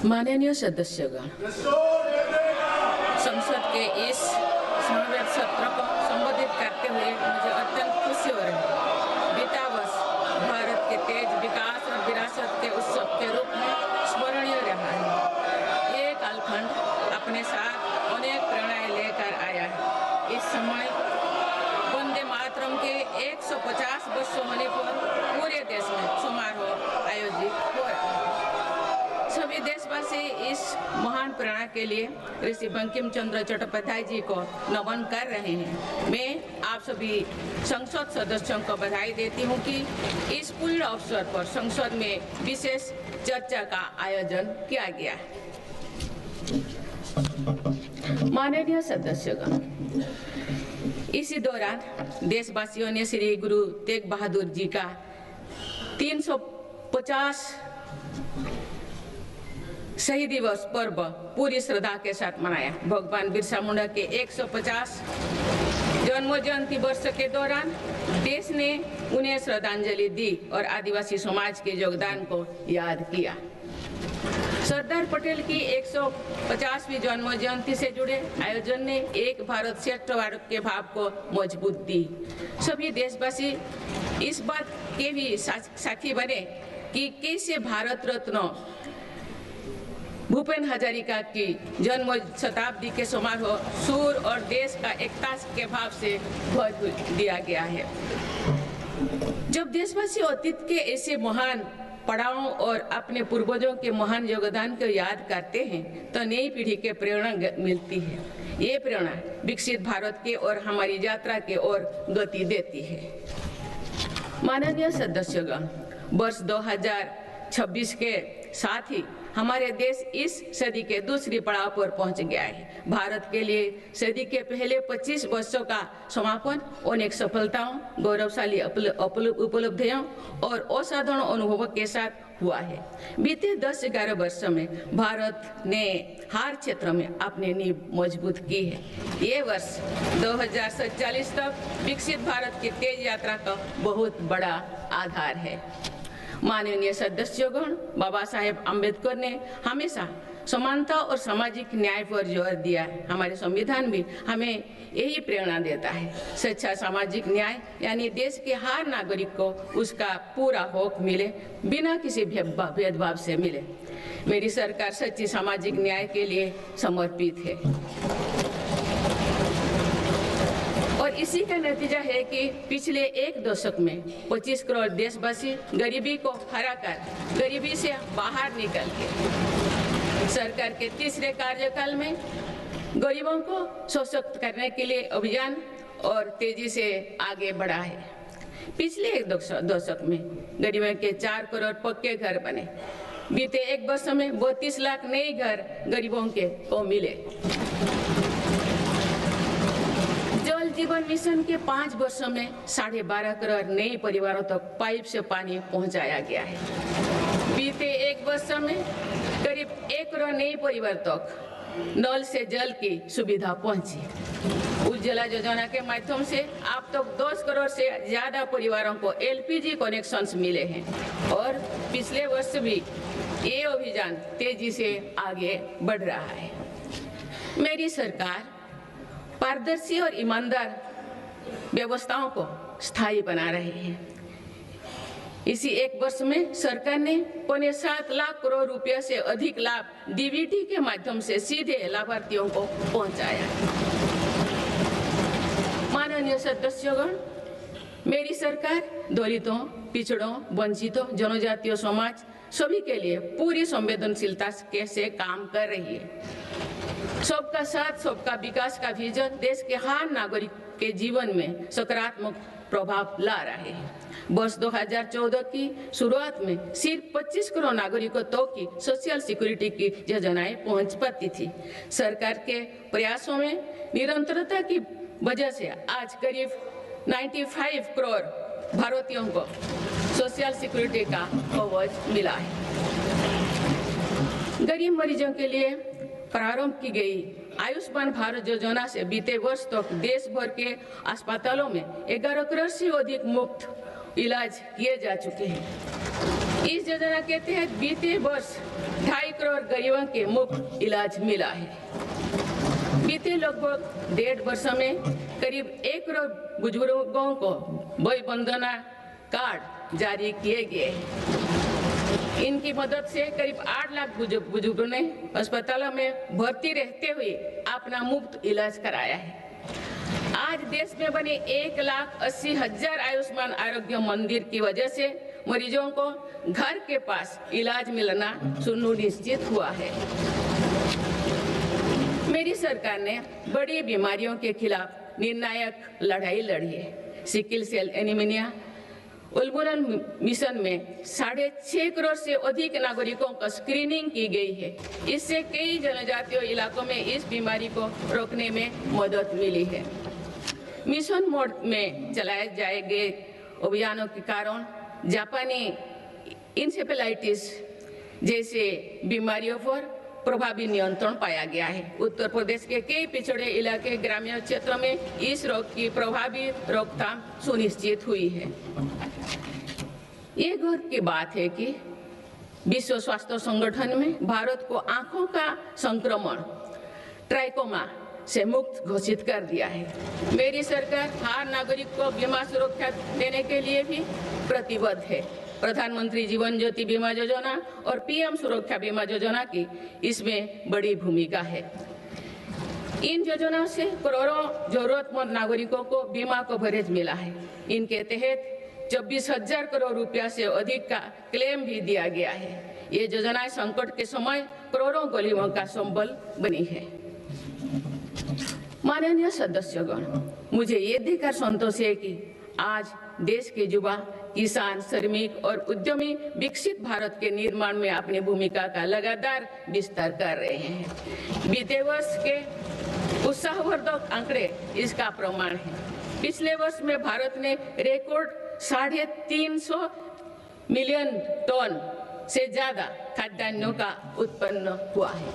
माननीय सदस्यगण, संसद के इस समावेश सत्र को संबोधित करते हुए मुझे अत्यंत खुशी हो रही है। बीता वर्ष भारत के तेज विकास और विरासत के उत्सव के रूप में स्मरणीय रहा है। ये कालखंड अपने साथ अनेक प्रेरणाएं लेकर आया है। इस समय वंदे मातरम के 150 वर्ष होने पर पूरे देश में समारोह आयोजित हो रहा है। सभी देशवासी इस महान प्रेरणा के लिए ऋषि बंकिम चंद्र चट्टोपाध्याय जी को नमन कर रहे हैं। मैं आप सभी संसद सदस्यों को बधाई देती हूं कि इस पूर्ण अवसर पर संसद में विशेष चर्चा का आयोजन किया गया है। माननीय सदस्यगण, इसी दौरान देशवासियों ने श्री गुरु तेग बहादुर जी का 350 शहीद दिवस पर्व पूरी श्रद्धा के साथ मनाया। भगवान बिरसा मुंडा के 150 जन्म जयंती वर्ष के दौरान देश ने उन्हें श्रद्धांजलि दी और आदिवासी समाज के योगदान को याद किया। सरदार पटेल की 150वीं जन्म जयंती से जुड़े आयोजन ने एक भारत श्रेष्ठ भारत के भाव को मजबूत दी। सभी देशवासी इस बात के भी साक्षी बने कि कैसे भारत रत्न भूपेन हजारिका की जन्म शताब्दी के समारोह सूर और देश का एकता के भाव से भर दिया गया है। जब देशवासी अतीत के ऐसे महान पड़ावों और अपने पूर्वजों के महान योगदान को याद करते हैं तो नई पीढ़ी के प्रेरणा मिलती है। ये प्रेरणा विकसित भारत के और हमारी यात्रा के ओर गति देती है। माननीय सदस्यगण, वर्ष 2026 के साथ ही हमारे देश इस सदी के दूसरी पड़ाव पर पहुंच गया है। भारत के लिए सदी के पहले 25 वर्षों का समापन अनेक सफलताओं, गौरवशाली उपलब्धियों और असाधारण अनुभवों के साथ हुआ है। बीते 10-11 वर्षों में भारत ने हर क्षेत्र में अपनी नींव मजबूत की है। ये वर्ष 2047 तक विकसित भारत की तेज यात्रा का बहुत बड़ा आधार है। माननीय सदस्यगण, बाबा साहेब अम्बेडकर ने हमेशा समानता और सामाजिक न्याय पर जोर दिया है। हमारे संविधान भी हमें यही प्रेरणा देता है। सच्चा सामाजिक न्याय यानी देश के हर नागरिक को उसका पूरा हक मिले, बिना किसी भेदभाव से मिले। मेरी सरकार सच्ची सामाजिक न्याय के लिए समर्पित है और इसी का नतीजा है कि पिछले एक दशक में 25 करोड़ देशवासी गरीबी को हराकर गरीबी से बाहर निकल के सरकार के तीसरे कार्यकाल में गरीबों को सशक्त करने के लिए अभियान और तेजी से आगे बढ़ा है। पिछले एक दशक में गरीबों के 4 करोड़ पक्के घर बने। बीते एक वर्ष में 32 लाख नए घर गरीबों के को मिले। जल जीवन मिशन के 5 वर्षों में 12.5 करोड़ नए परिवारों तक पाइप से पानी पहुंचाया गया है। बीते एक वर्ष में करीब 1 करोड़ नए परिवार तक नल से जल की सुविधा पहुंची। उज्ज्वला योजना के माध्यम से अब तक 10 करोड़ से ज्यादा परिवारों को LPG कनेक्शंस मिले हैं और पिछले वर्ष भी ये अभियान तेजी से आगे बढ़ रहा है। मेरी सरकार पारदर्शी और ईमानदार व्यवस्थाओं को स्थायी बना रही है। इसी एक वर्ष में सरकार ने 7 लाख करोड़ रुपया से अधिक लाभ DBT के माध्यम से सीधे लाभार्थियों को पहुंचाया। माननीय सदस्यगण, मेरी सरकार दलितों, पिछड़ों, वंचितों, जनजातीय समाज सभी के लिए पूरी संवेदनशीलता से काम कर रही है। सबका साथ सबका विकास का विजन देश के हर नागरिक के जीवन में सकारात्मक प्रभाव ला रहे हैं। वर्ष 2014 की शुरुआत में सिर्फ 25 करोड़ नागरिकों तक की सोशल सिक्योरिटी की योजनाएं पहुंच पाती थी। सरकार के प्रयासों में निरंतरता की वजह से आज करीब 95 करोड़ भारतीयों को सोशल सिक्योरिटी का कवच मिला है। गरीब मरीजों के लिए प्रारंभ की गई आयुष्मान भारत योजना से बीते वर्ष तक देश भर के अस्पतालों में 11 करोड़ से अधिक मुफ्त इलाज किए जा चुके हैं। इस योजना के तहत बीते वर्ष 2.5 करोड़ गरीबों के मुफ्त इलाज मिला है। बीते लगभग 1.5 वर्षों में करीब 1 करोड़ बुजुर्गों को वय वंदना कार्ड जारी किए गए हैं। इनकी मदद से करीब 8 लाख बुजुर्गों ने अस्पतालों में भर्ती रहते हुए अपना मुफ्त इलाज कराया है। आज देश में बने 1,80,000 आयुष्मान आरोग्य मंदिर की वजह से मरीजों को घर के पास इलाज मिलना सुनिश्चित हुआ है। मेरी सरकार ने बड़ी बीमारियों के खिलाफ निर्णायक लड़ाई लड़ी है। सिकल सेल एनीमिया उन्मूलन मिशन में 6.5 करोड़ से अधिक नागरिकों का स्क्रीनिंग की गई है। इससे कई जनजातीय इलाकों में इस बीमारी को रोकने में मदद मिली है। मिशन मोड में चलाए जाए गए अभियानों के कारण जापानी इंसेफेलाइटिस जैसे बीमारियों पर प्रभावी नियंत्रण पाया गया है। उत्तर प्रदेश के कई पिछड़े इलाके ग्रामीण क्षेत्रों में इस रोग की प्रभावी रोकथाम सुनिश्चित हुई है। ये गर्व की बात है कि विश्व स्वास्थ्य संगठन में भारत को आंखों का संक्रमण ट्राइकोमा से मुक्त घोषित कर दिया है। मेरी सरकार हर नागरिक को बीमा सुरक्षा देने के लिए भी प्रतिबद्ध है। प्रधानमंत्री जीवन ज्योति बीमा योजना और पीएम सुरक्षा बीमा योजना की इसमें बड़ी भूमिका है। इन योजनाओं से करोड़ों जरूरतमंद नागरिकों को बीमा कवरेज मिला है। इनके तहत 24,000 करोड़ रुपया से अधिक का क्लेम भी दिया गया है। ये योजनाएं संकट के समय करोड़ों गरीबों का संबल बनी है। माननीय सदस्यगण, मुझे ये देखकर संतोष है कि आज देश के युवा, किसान, श्रमिक और उद्यमी विकसित भारत के निर्माण में अपनी भूमिका का लगातार विस्तार कर रहे हैं। बीते वर्ष के उत्साहवर्धक आंकड़े इसका प्रमाण है। पिछले वर्ष में भारत ने रिकॉर्ड 350 मिलियन टन से ज्यादा खाद्यान्नों का उत्पन्न हुआ है।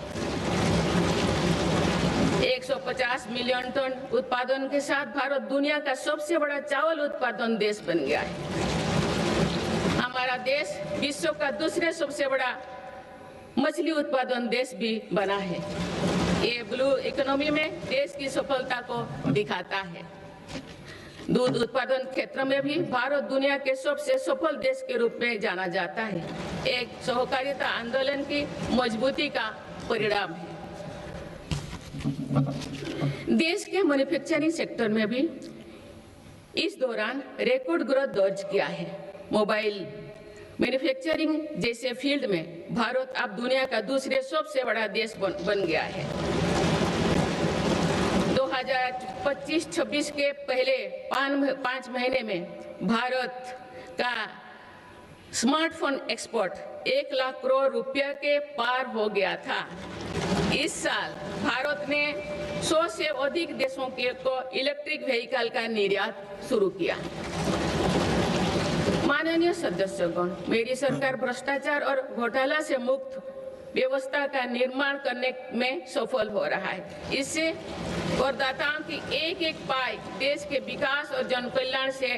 150 मिलियन टन उत्पादन के साथ भारत दुनिया का सबसे बड़ा चावल उत्पादन देश बन गया है। हमारा देश विश्व का दूसरे सबसे बड़ा मछली उत्पादन देश भी बना है। ये ब्लू इकोनॉमी में देश की सफलता को दिखाता है। दूध उत्पादन क्षेत्र में भी भारत दुनिया के सबसे सफल देश के रूप में जाना जाता है। एक सहकारिता आंदोलन की मजबूती का परिणाम है। देश के मैन्युफैक्चरिंग सेक्टर में भी इस दौरान रिकॉर्ड ग्रोथ दर्ज किया है। मोबाइल मैन्युफैक्चरिंग जैसे फील्ड में भारत अब दुनिया का दूसरे सबसे बड़ा देश बन गया है। 2025-26 के पहले 5 महीने में भारत का स्मार्टफोन एक्सपोर्ट 1 लाख करोड़ रुपया के पार हो गया था। इस साल भारत ने 100 से अधिक देशों को इलेक्ट्रिक व्हीकल का निर्यात शुरू किया। माननीय सदस्यगण, मेरी सरकार भ्रष्टाचार और घोटाला से मुक्त व्यवस्था का निर्माण करने में सफल हो रहा है। इससे करदाताओं की एक पाई देश के विकास और जन कल्याण से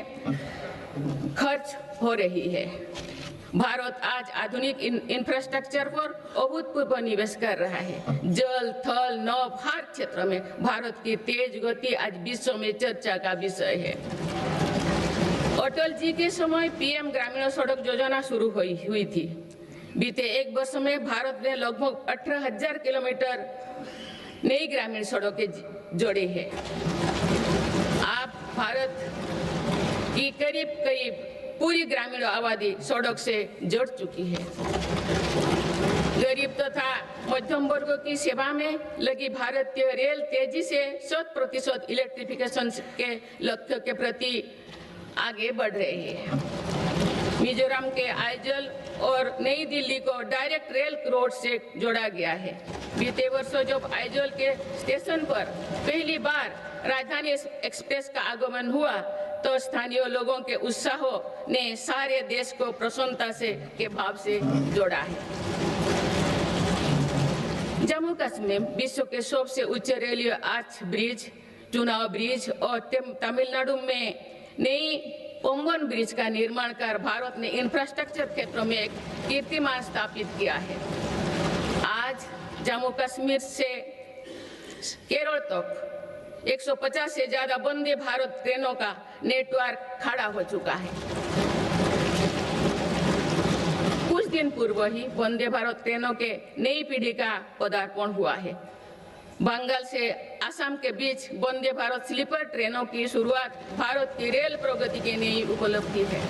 खर्च हो रही है। भारत आज आधुनिक इंफ्रास्ट्रक्चर पर अभूतपूर्व निवेश कर रहा है। जल, थल, नभ हर क्षेत्र में भारत की तेज गति आज विश्व में चर्चा का विषय है। अटल जी के समय पीएम ग्रामीण सड़क योजना शुरू हुई थी। बीते 1 वर्ष में भारत ने लगभग 18,000 किलोमीटर नई ग्रामीण सड़कें जोड़ी है। अब भारत की करीब पूरी ग्रामीण आबादी सड़क से जुड़ चुकी है। गरीब तथा मध्यम वर्ग की सेवा में लगी भारतीय रेल तेजी से 100% इलेक्ट्रिफिकेशन के लक्ष्य के प्रति आगे बढ़ रही है। मिजोरम के आइजल और नई दिल्ली को डायरेक्ट रेल रोड से जोड़ा गया है। बीते वर्षों जब आइजल के स्टेशन पर पहली बार राजधानी एक्सप्रेस का आगमन हुआ तो स्थानीय लोगों के उत्साह ने सारे देश को प्रसन्नता से के भाव से जोड़ा है। जम्मू कश्मीर विश्व के सबसे ऊंचे रेलवे आर्च ब्रिज, चुनाव ब्रिज और तमिलनाडु में नई पंगन ब्रिज का निर्माण कर भारत ने इंफ्रास्ट्रक्चर क्षेत्रों में एक कीर्तिमान स्थापित किया है। आज जम्मू कश्मीर से केरल तक 150 से ज्यादा वंदे भारत ट्रेनों का नेटवर्क खड़ा हो चुका है। कुछ दिन पूर्व ही वंदे भारत ट्रेनों के नई पीढ़ी का पदार्पण हुआ है। बंगाल से असम के बीच वंदे भारत स्लीपर ट्रेनों की शुरुआत भारत की रेल प्रगति की नई उपलब्धि है।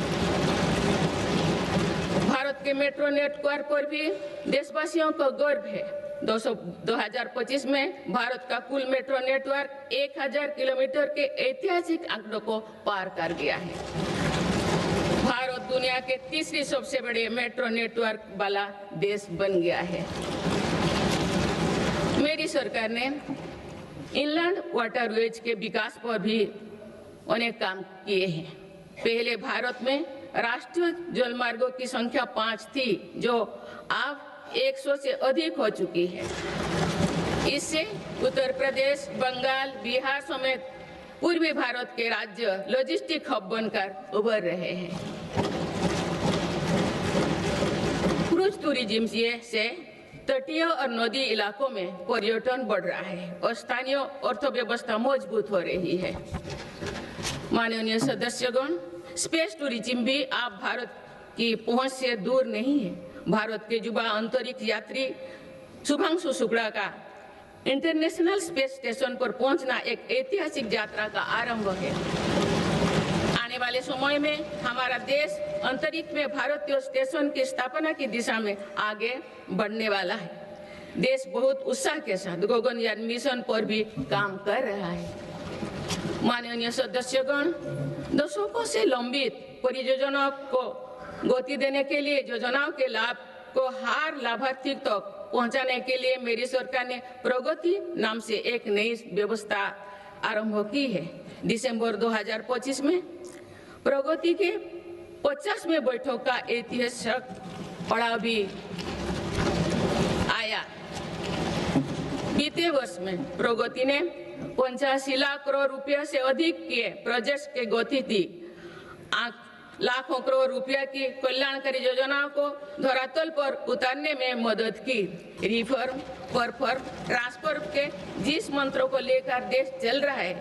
भारत के मेट्रो नेटवर्क पर भी देशवासियों को गर्व है। 2025 में भारत का कुल मेट्रो नेटवर्क 1000 किलोमीटर के ऐतिहासिक आंकड़ों को पार कर गया है। भारत दुनिया के तीसरी सबसे बड़े मेट्रो नेटवर्क वाला देश बन गया है। मेरी सरकार ने इनलैंड वाटरवेज के विकास पर भी अनेक काम किए हैं। पहले भारत में राष्ट्रीय जलमार्गों की संख्या 5 थी, जो अब 100 से अधिक हो चुकी है। इससे उत्तर प्रदेश, बंगाल, बिहार समेत पूर्वी भारत के राज्य लॉजिस्टिक हब बनकर उभर रहे हैं। क्रूज टूरिज्म से तटीय और नदी इलाकों में पर्यटन बढ़ रहा है और स्थानीय अर्थव्यवस्था मजबूत हो रही है। माननीय सदस्यगण, स्पेस टूरिज्म भी अब भारत की पहुंच से दूर नहीं है। भारत के युवा अंतरिक्ष यात्री शुभांशु शुक्ला का इंटरनेशनल स्पेस स्टेशन पर पहुंचना एक ऐतिहासिक यात्रा का आरंभ है। आने वाले समय में हमारा देश अंतरिक्ष में भारतीय स्टेशन की स्थापना की दिशा में आगे बढ़ने वाला है। देश बहुत उत्साह के साथ गगनयान मिशन पर भी काम कर रहा है। माननीय सदस्यगण, दशकों से लंबित परियोजनाओं को गति देने के लिए योजनाओं के लाभ को हर लाभार्थी तक पहुंचाने के लिए मेरी सरकार ने प्रगति नाम से एक नई व्यवस्था आरंभ की है। दिसंबर 2025 में प्रगति के 50वें बैठक का ऐतिहासिक पड़ाव भी आया। बीते वर्ष में प्रगति ने 85 लाख करोड़ रुपया से अधिक के प्रोजेक्ट्स के गति दी। लाखों करोड़ रुपया की कल्याणकारी योजनाओं को धरातल पर उतारने में मदद की। रिफॉर्म, परफॉर्म, ट्रांसफर के जिस मंत्रों को लेकर देश चल रहा है,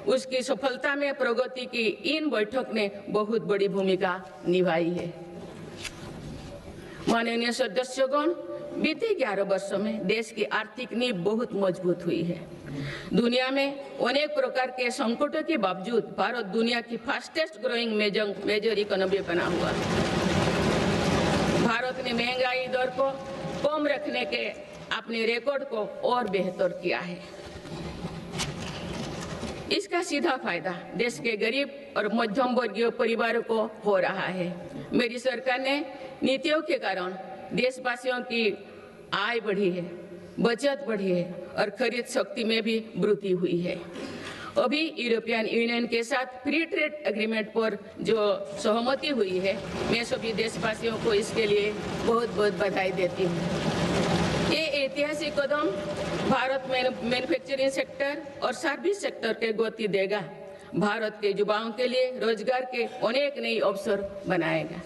उसकी सफलता में प्रगति की इन बैठक ने बहुत बड़ी भूमिका निभाई है। माननीय सदस्यगण, बीते 11 वर्षों में देश की आर्थिक नींव बहुत मजबूत हुई है। दुनिया में अनेक प्रकार के संकटों के बावजूद भारत दुनिया की फास्टेस्ट ग्रोइंग मेजर इकोनॉमी बना हुआ है। भारत ने महंगाई दर को कम रखने के अपने रिकॉर्ड को और बेहतर किया है। इसका सीधा फायदा देश के गरीब और मध्यम वर्गीय परिवारों को हो रहा है। मेरी सरकार ने नीतियों के कारण देशवासियों की आय बढ़ी है, बचत बढ़ी है और खरीद शक्ति में भी वृद्धि हुई है। अभी यूरोपियन यूनियन के साथ फ्री ट्रेड एग्रीमेंट पर जो सहमति हुई है, मैं सभी देशवासियों को इसके लिए बहुत बहुत बधाई देती हूँ। ये ऐतिहासिक कदम भारत में मैन्युफैक्चरिंग सेक्टर और सर्विस सेक्टर के गति देगा। भारत के युवाओं के लिए रोजगार के अनेक नए अवसर बनाएगा।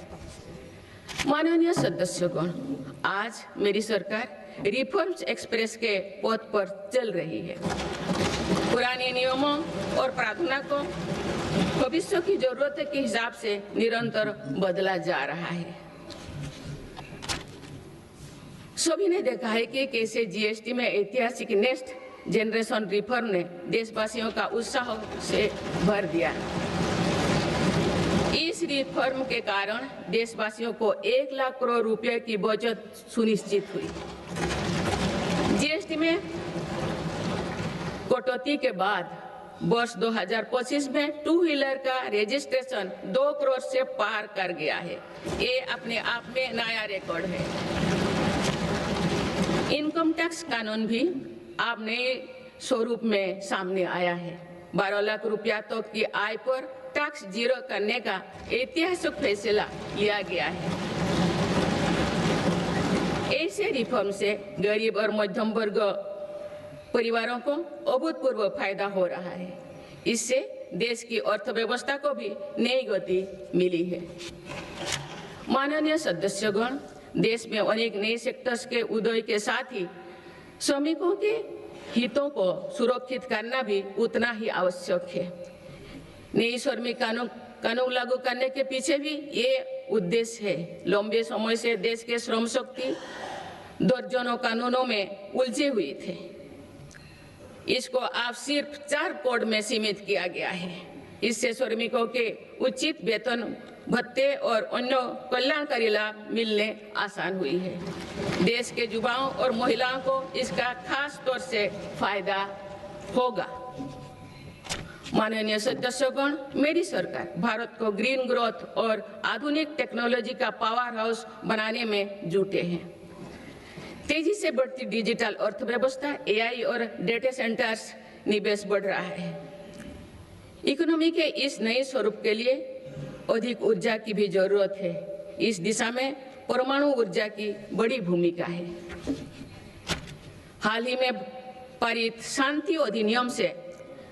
माननीय सदस्यगण, आज मेरी सरकार रिफॉर्म्स एक्सप्रेस के पथ पर चल रही है। पुराने नियमों और प्रावधानों को भविष्य की जरूरत के हिसाब से निरंतर बदला जा रहा है। सभी ने देखा है कि कैसे जीएसटी में ऐतिहासिक नेक्स्ट जनरेशन रिफॉर्म ने देशवासियों का उत्साह से भर दिया। इस रिफॉर्म के कारण देशवासियों को 1 लाख करोड़ रुपए की बचत सुनिश्चित हुई। जीएसटी में कटौती के बाद वर्ष 2025 में 2 व्हीलर का रजिस्ट्रेशन 2 करोड़ से पार कर गया है। ये अपने आप में नया रिकॉर्ड है। इनकम टैक्स कानून भी अब नए स्वरूप में सामने आया है। 12 लाख रुपया तक की आय पर टैक्स जीरो करने का ऐतिहासिक फैसला लिया गया है। ऐसे रिफॉर्म से गरीब और मध्यम वर्ग परिवारों को अभूतपूर्व फायदा हो रहा है। इससे देश की अर्थव्यवस्था को भी नई गति मिली है। माननीय सदस्यगण, देश में अनेक नए सेक्टर्स के उदय के साथ ही श्रमिकों के हितों को सुरक्षित करना भी उतना ही आवश्यक है। नई श्रमिक कानून लागू करने के पीछे भी ये उद्देश्य है। लंबे समय से देश के श्रम शक्ति दर्जनों कानूनों में उलझे हुए थे। इसको अब सिर्फ 4 कोड में सीमित किया गया है। इससे श्रमिकों के उचित वेतन भत्ते और अन्य कल्याणकारी लाभ मिलने आसान हुई है। देश के युवाओं और महिलाओं को इसका खास तौर से फायदा होगा। माननीय सदस्यगण, मेरी सरकार भारत को ग्रीन ग्रोथ और आधुनिक टेक्नोलॉजी का पावर हाउस बनाने में जुटे हैं। तेजी से बढ़ती डिजिटल अर्थव्यवस्था, एआई और डेटा सेंटर्स निवेश बढ़ रहा है। इकोनॉमी के इस नए स्वरूप के लिए अधिक ऊर्जा की भी जरूरत है। इस दिशा में परमाणु ऊर्जा की बड़ी भूमिका है। हाल ही में पारित शांति अधिनियम से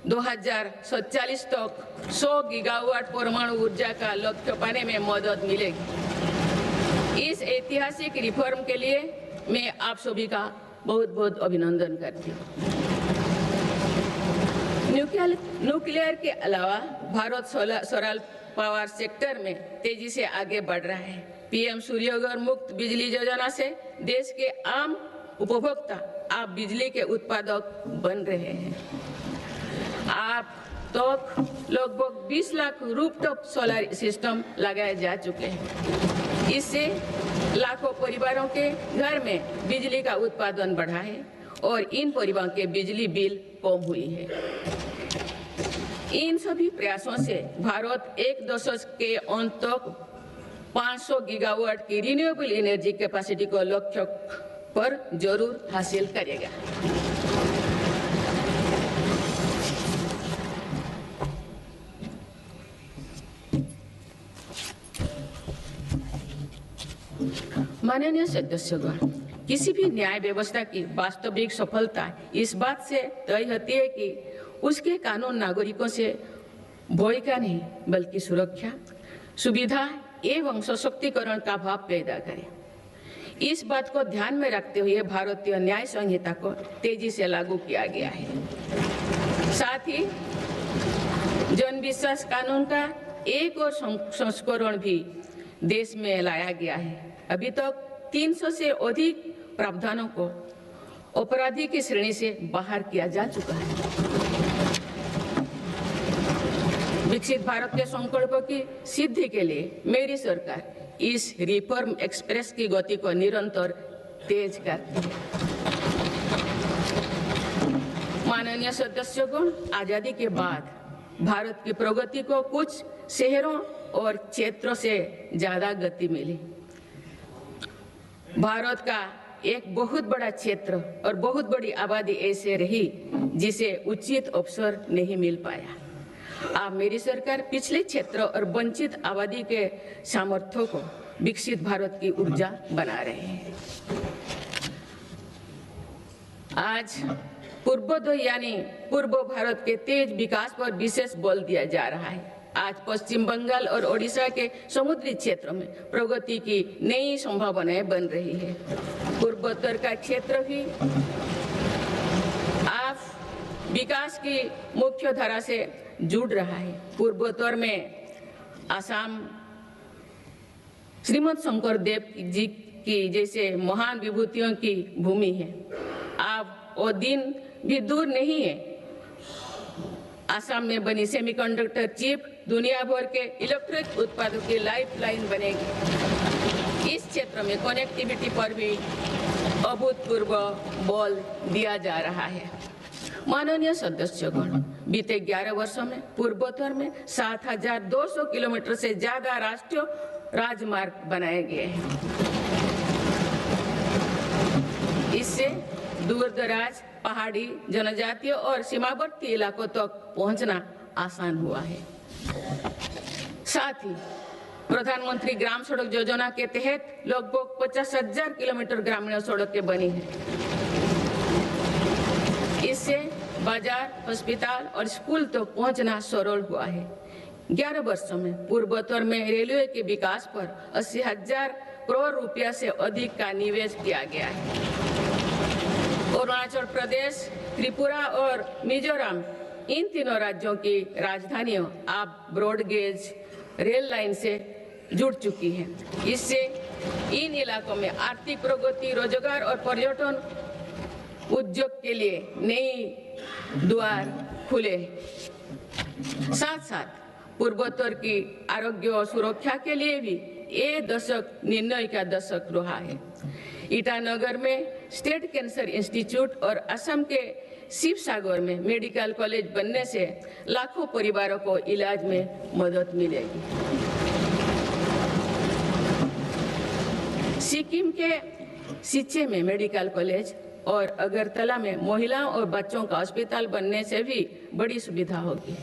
2047 तक 100 गीगावाट परमाणु ऊर्जा का लक्ष्य पाने में मदद मिलेगी। इस ऐतिहासिक रिफॉर्म के लिए मैं आप सभी का बहुत बहुत अभिनंदन करती हूँ। न्यूक्लियर के अलावा भारत सोलर पावर सेक्टर में तेजी से आगे बढ़ रहा है। पीएम सूर्यघर मुक्त बिजली योजना से देश के आम उपभोक्ता आप बिजली के उत्पादक बन रहे हैं। आप तक लगभग 20 लाख रूफटॉप सोलर सिस्टम लगाए जा चुके हैं। इससे लाखों परिवारों के घर में बिजली का उत्पादन बढ़ा है और इन परिवारों के बिजली बिल कम हुई है। इन सभी प्रयासों से भारत एक दशक के अंत तक 500 गीगावाट की रिन्यूएबल एनर्जी कैपेसिटी को लक्ष्य पर जरूर हासिल करेगा। माननीय सदस्यगण, किसी भी न्याय व्यवस्था की वास्तविक सफलता इस बात से तय होती है कि उसके कानून नागरिकों से भय का नहीं बल्कि सुरक्षा, सुविधा एवं सशक्तिकरण का भाव पैदा करे। इस बात को ध्यान में रखते हुए भारतीय न्याय संहिता को तेजी से लागू किया गया है। साथ ही जन विश्वास कानून का एक और संस्करण भी देश में लाया गया है। अभी तक 300 से अधिक प्रावधानों को अपराधी की श्रेणी से बाहर किया जा चुका है। विकसित भारत के संकल्पों की सिद्धि के लिए मेरी सरकार इस रिफॉर्म एक्सप्रेस की गति को निरंतर तेज करती है। माननीय सदस्यगण, आजादी के बाद भारत की प्रगति को कुछ शहरों और क्षेत्रों से ज्यादा गति मिली। भारत का एक बहुत बड़ा क्षेत्र और बहुत बड़ी आबादी ऐसे रही जिसे उचित अवसर नहीं मिल पाया। अब मेरी सरकार पिछले क्षेत्र और वंचित आबादी के सामर्थ्यों को विकसित भारत की ऊर्जा बना रहे हैं। आज पूर्वोदय यानी पूर्व भारत के तेज विकास पर विशेष बल दिया जा रहा है। आज पश्चिम बंगाल और ओडिशा के समुद्री क्षेत्रों में प्रगति की नई संभावनाएं बन रही है। पूर्वोत्तर का क्षेत्र भी आज विकास की मुख्य धारा से जुड़ रहा है। पूर्वोत्तर में असम श्रीमद शंकर देव जी की जैसे महान विभूतियों की भूमि है। अब वो दिन भी दूर नहीं है। असम में बनी सेमीकंडक्टर चिप दुनिया भर के इलेक्ट्रिक उत्पादों की लाइफलाइन बनेगी। इस क्षेत्र में कनेक्टिविटी पर भी अभूतपूर्व बल दिया जा रहा है। माननीय सदस्यगण, बीते 11 वर्षों में पूर्वोत्तर में 7,200 किलोमीटर से ज्यादा राष्ट्रीय राजमार्ग बनाए गए हैं। इससे दूर दराज, पहाड़ी, जनजातीय और सीमावर्ती इलाकों तक पहुंचना आसान हुआ है। साथ ही प्रधानमंत्री ग्राम सड़क योजना के तहत लगभग 50,000 किलोमीटर ग्रामीण सड़कें बनी हैं। इससे बाजार, अस्पताल और स्कूल तक पहुंचना सरल हुआ है। 11 वर्षों में पूर्वोत्तर में रेलवे के विकास पर 80,000 करोड़ रुपया से अधिक का निवेश किया गया है। अरुणाचल प्रदेश, त्रिपुरा और मिजोरम, इन तीनों राज्यों की राजधानियों अब ब्रॉड गेज रेल लाइन से जुड़ चुकी है। इससे इन इलाकों में आर्थिक प्रगति, रोजगार और पर्यटन उद्योग के लिए नई द्वार खुले। साथ साथ पूर्वोत्तर की आरोग्य और सुरक्षा के लिए भी ये दशक निर्णय का दशक रहा है। ईटानगर में स्टेट कैंसर इंस्टीट्यूट और असम के शिवसागर में मेडिकल कॉलेज बनने से लाखों परिवारों को इलाज में मदद मिलेगी। सिक्किम के सिच्चे में मेडिकल कॉलेज और अगरतला में महिलाओं और बच्चों का अस्पताल बनने से भी बड़ी सुविधा होगी।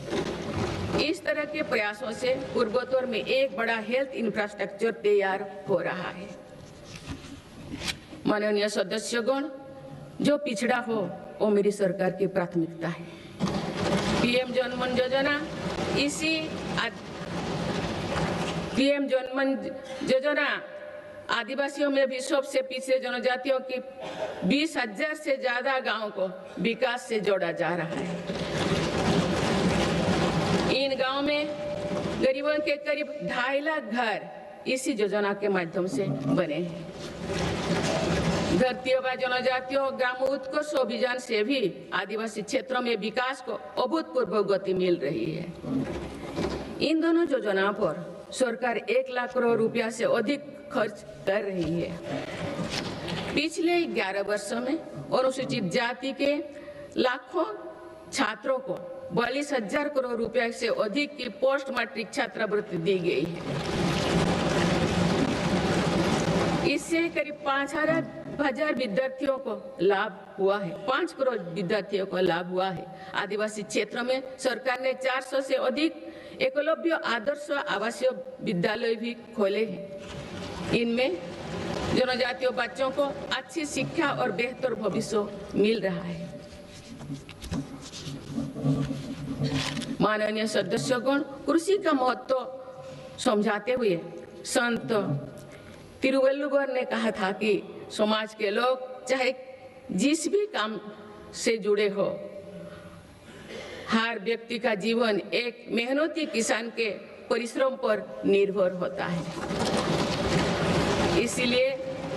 इस तरह के प्रयासों से पूर्वोत्तर में एक बड़ा हेल्थ इंफ्रास्ट्रक्चर तैयार हो रहा है। माननीय सदस्यगण, जो पिछड़ा हो वो मेरी सरकार की प्राथमिकता है। पीएम जनमन योजना, पीएम जनमन योजना आदिवासियों में भी सबसे पिछड़े जनजातियों की 20,000 से ज्यादा गांवों को विकास से जोड़ा जा रहा है। इन गांवों में गरीबों के करीब 2.5 लाख घर इसी योजना के माध्यम से बने हैं। धरती आबा जनजातियों ग्राम उत्कर्ष अभियान से भी आदिवासी क्षेत्रों में विकास को अभूतपूर्व गति मिल रही है। इन दोनों योजनाओं पर सरकार 1 लाख करोड़ रुपया से अधिक खर्च कर रही है। पिछले 11 वर्षों में अनुसूचित जाति के लाखों छात्रों को 42,000 करोड़ रुपए से अधिक की पोस्ट मैट्रिक छात्रवृत्ति दी गई है। इससे करीब 5,000 विद्यार्थियों को लाभ हुआ है। 5 करोड़ विद्यार्थियों को लाभ हुआ है। आदिवासी क्षेत्रों में सरकार ने 400 से अधिक एकलव्य आदर्श आवासीय विद्यालय भी खोले हैं। इनमें जनजातीय बच्चों को अच्छी शिक्षा और बेहतर भविष्य मिल रहा है। माननीय सदस्यगण, कृषि का महत्व समझाते हुए संत तिरुवल्लुवर ने कहा था कि समाज के लोग चाहे जिस भी काम से जुड़े हो, हर व्यक्ति का जीवन एक मेहनती किसान के परिश्रम पर निर्भर होता है। इसलिए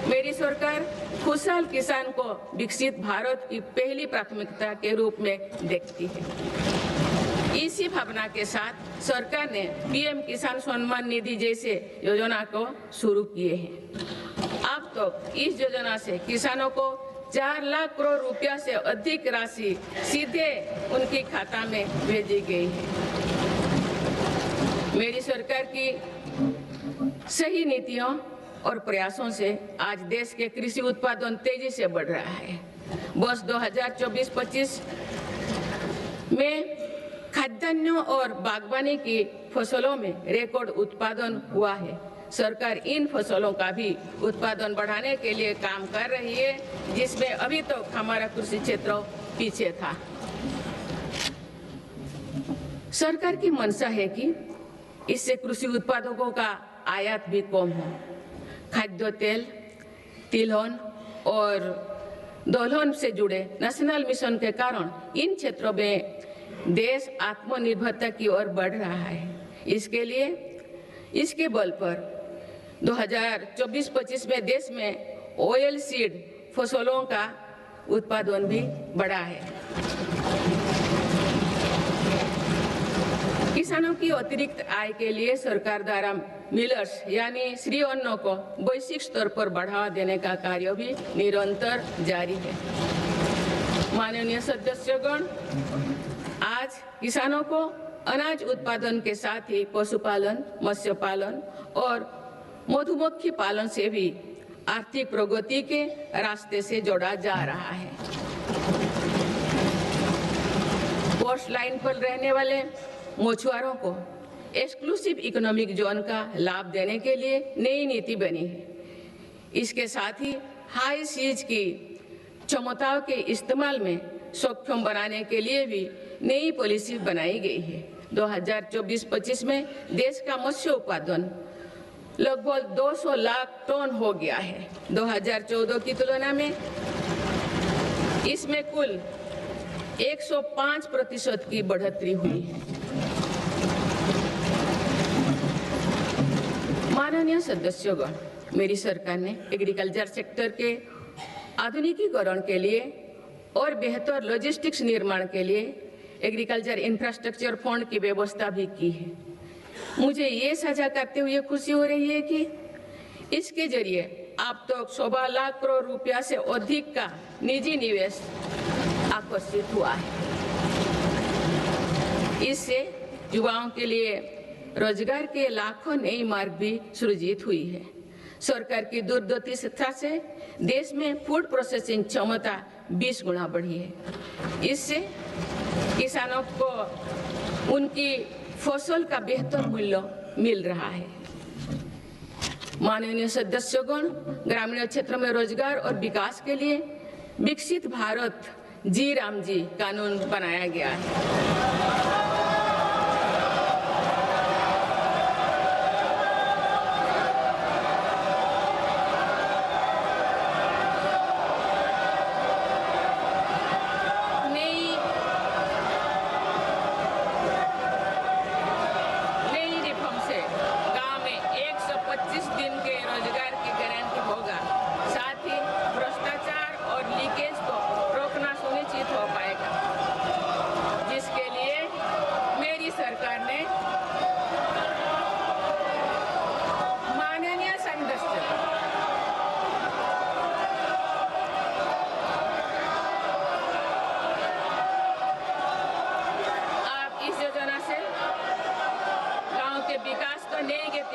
मेरी सरकार खुशहाल किसान को विकसित भारत की पहली प्राथमिकता के रूप में देखती है। इसी भावना के साथ सरकार ने पीएम किसान सम्मान निधि जैसे योजना को शुरू किए हैं। अब तो इस योजना से किसानों को 4 लाख करोड़ रुपया से अधिक राशि सीधे उनके खाता में भेजी गई है। मेरी सरकार की सही नीतियों और प्रयासों से आज देश के कृषि उत्पादन तेजी से बढ़ रहा है। वर्ष 2024-25 में खाद्यान्नों और बागवानी की फसलों में रिकॉर्ड उत्पादन हुआ है। सरकार इन फसलों का भी उत्पादन बढ़ाने के लिए काम कर रही है, जिसमें अभी तक हमारा कृषि क्षेत्र पीछे था। सरकार की मंशा है कि इससे कृषि उत्पादकों का आयात भी कम हो। खाद्य तेल, तिलहन और दलहन से जुड़े नेशनल मिशन के कारण इन क्षेत्रों में देश आत्मनिर्भरता की ओर बढ़ रहा है। इसके बल पर 2024-25 में देश में ऑयल सीड फसलों का उत्पादन भी बढ़ा है। किसानों की अतिरिक्त आय के लिए सरकार द्वारा मिलर्स यानी श्री अन्न को वैश्विक स्तर पर बढ़ावा देने का कार्य भी निरंतर जारी है। माननीय सदस्यगण, आज किसानों को अनाज उत्पादन के साथ ही पशुपालन, मत्स्य पालन और मधुमक्खी पालन से भी आर्थिक प्रगति के रास्ते से जोड़ा जा रहा है। कोस्ट लाइन पर रहने वाले मछुआरों को एक्सक्लूसिव इकोनॉमिक जोन का लाभ देने के लिए नई नीति बनी है। इसके साथ ही हाई सीज की क्षमताओं के इस्तेमाल में सक्षम बनाने के लिए भी नई पॉलिसी बनाई गई है। 2024-25 में देश का मत्स्य उत्पादन लगभग 200 लाख टन हो गया है। 2014 की तुलना में इसमें कुल 105% की बढ़ोतरी हुई है। माननीय सदस्यगण, मेरी सरकार ने एग्रीकल्चर सेक्टर के आधुनिकीकरण के लिए और बेहतर लॉजिस्टिक्स निर्माण के लिए एग्रीकल्चर इंफ्रास्ट्रक्चर फंड की व्यवस्था भी की है। मुझे ये साझा करते हुए खुशी हो रही है कि इसके जरिए अब तक 1.25 लाख करोड़ रुपया से अधिक का निजी निवेश आकर्षित हुआ है। इससे युवाओं के लिए रोजगार के लाखों नए मार्ग भी सृजित हुई है। सरकार की दूरदर्शिता से देश में फूड प्रोसेसिंग क्षमता 20 गुना बढ़ी है। इससे किसानों को उनकी फसल का बेहतर मूल्य मिल रहा है। माननीय सदस्यगण, ग्रामीण क्षेत्र में रोजगार और विकास के लिए विकसित भारत जी राम जी कानून बनाया गया है।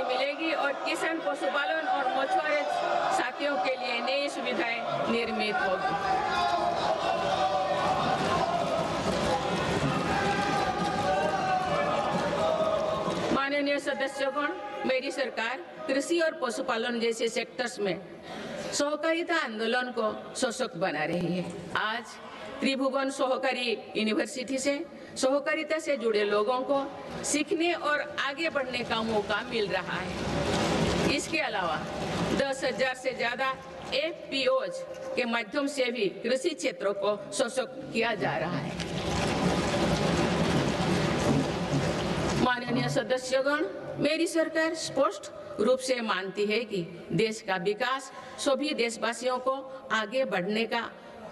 मिलेगी और किसान, पशुपालन और मछुआरे साथियों के लिए नई सुविधाएं निर्मित होगी। माननीय सदस्यगण, मेरी सरकार कृषि और पशुपालन जैसे सेक्टर्स में सहकारिता आंदोलन को सशक्त बना रही है। आज त्रिभुवन सहकारी यूनिवर्सिटी से सहकारिता से जुड़े लोगों को सीखने और आगे बढ़ने का मौका मिल रहा है। इसके अलावा 10,000 से ज्यादा FPOs के माध्यम से भी कृषि क्षेत्रों को सशक्त किया जा रहा है। माननीय सदस्यगण, मेरी सरकार स्पष्ट रूप से मानती है कि देश का विकास सभी देशवासियों को आगे बढ़ने का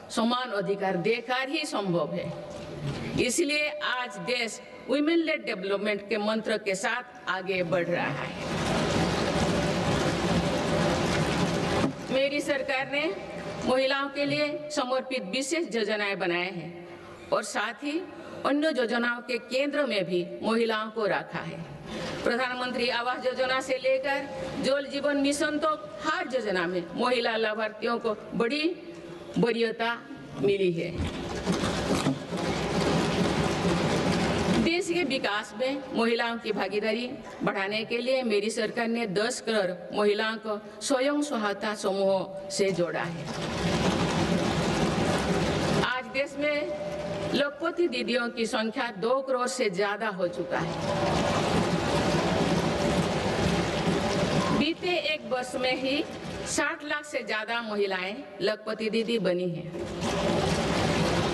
समान अधिकार देकर ही संभव है। इसलिए आज देश वुमेन लेड डेवलपमेंट के मंत्र के साथ आगे बढ़ रहा है। मेरी सरकार ने महिलाओं के लिए समर्पित विशेष योजनाएं बनाए हैं और साथ ही अन्य योजनाओं के केंद्र में भी महिलाओं को रखा है। प्रधानमंत्री आवास योजना से लेकर जल जीवन मिशन तक हर योजना में महिला लाभार्थियों को बड़ी वरीयता मिली है। देश के विकास में महिलाओं की भागीदारी बढ़ाने के लिए मेरी सरकार ने 10 करोड़ महिलाओं को स्वयं सहायता समूहों से जोड़ा है। आज देश में लखपति दीदियों की संख्या 2 करोड़ से ज्यादा हो चुका है। बीते एक वर्ष में ही 60 लाख से ज्यादा महिलाएं लखपति दीदी बनी हैं।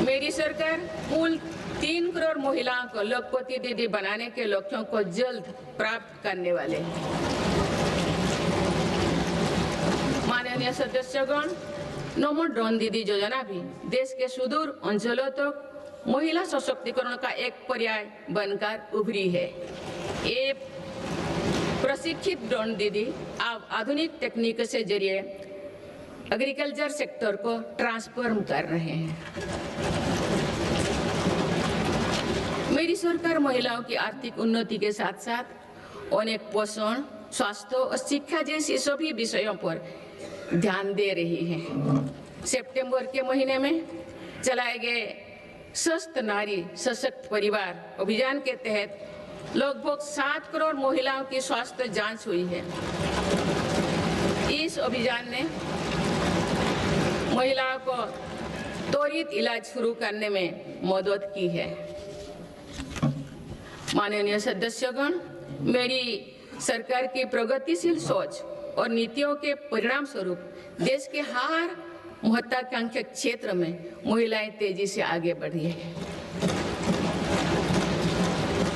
मेरी सरकार कुल 3 करोड़ महिलाओं को लखपति दीदी बनाने के लक्ष्यों को जल्द प्राप्त करने वाले हैं। माननीय सदस्यगण, नमो ड्रोन दीदी योजना भी देश के सुदूर अंचलों तक महिला सशक्तिकरण का एक पर्याय बनकर उभरी है। ये प्रशिक्षित ड्रोन दीदी अब आधुनिक तकनीक से जरिए एग्रीकल्चर सेक्टर को ट्रांसफॉर्म कर रहे हैं। मेरी सरकार महिलाओं की आर्थिक उन्नति के साथ साथ अनेक पोषण, स्वास्थ्य और शिक्षा जैसी सभी विषयों पर ध्यान दे रही है। सितंबर के महीने में चलाए गए स्वस्थ नारी सशक्त परिवार अभियान के तहत लगभग 7 करोड़ महिलाओं की स्वास्थ्य जांच हुई है। इस अभियान ने महिलाओं को त्वरित इलाज शुरू करने में मदद की है। माननीय सदस्यगण, मेरी सरकार की प्रगतिशील सोच और नीतियों के परिणाम स्वरूप देश के हर महत्वाकांक्षी क्षेत्र में महिलाएं तेजी से आगे बढ़ी है।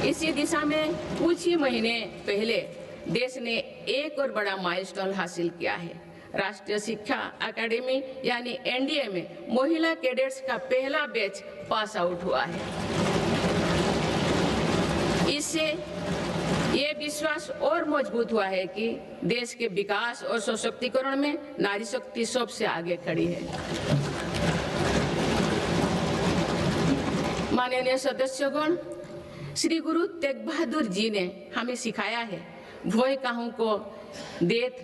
इसी दिशा में कुछ ही महीने पहले देश ने एक और बड़ा माइलस्टोन हासिल किया है। राष्ट्रीय शिक्षा अकादमी यानी एनडीए में महिला कैडेट्स का पहला बैच पास आउट हुआ है। इससे ये विश्वास और मजबूत हुआ है कि देश के विकास और सशक्तिकरण में नारी शक्ति सबसे आगे खड़ी है। माननीय सदस्यगण, श्री गुरु तेग बहादुर जी ने हमें सिखाया है, भय काहू को देत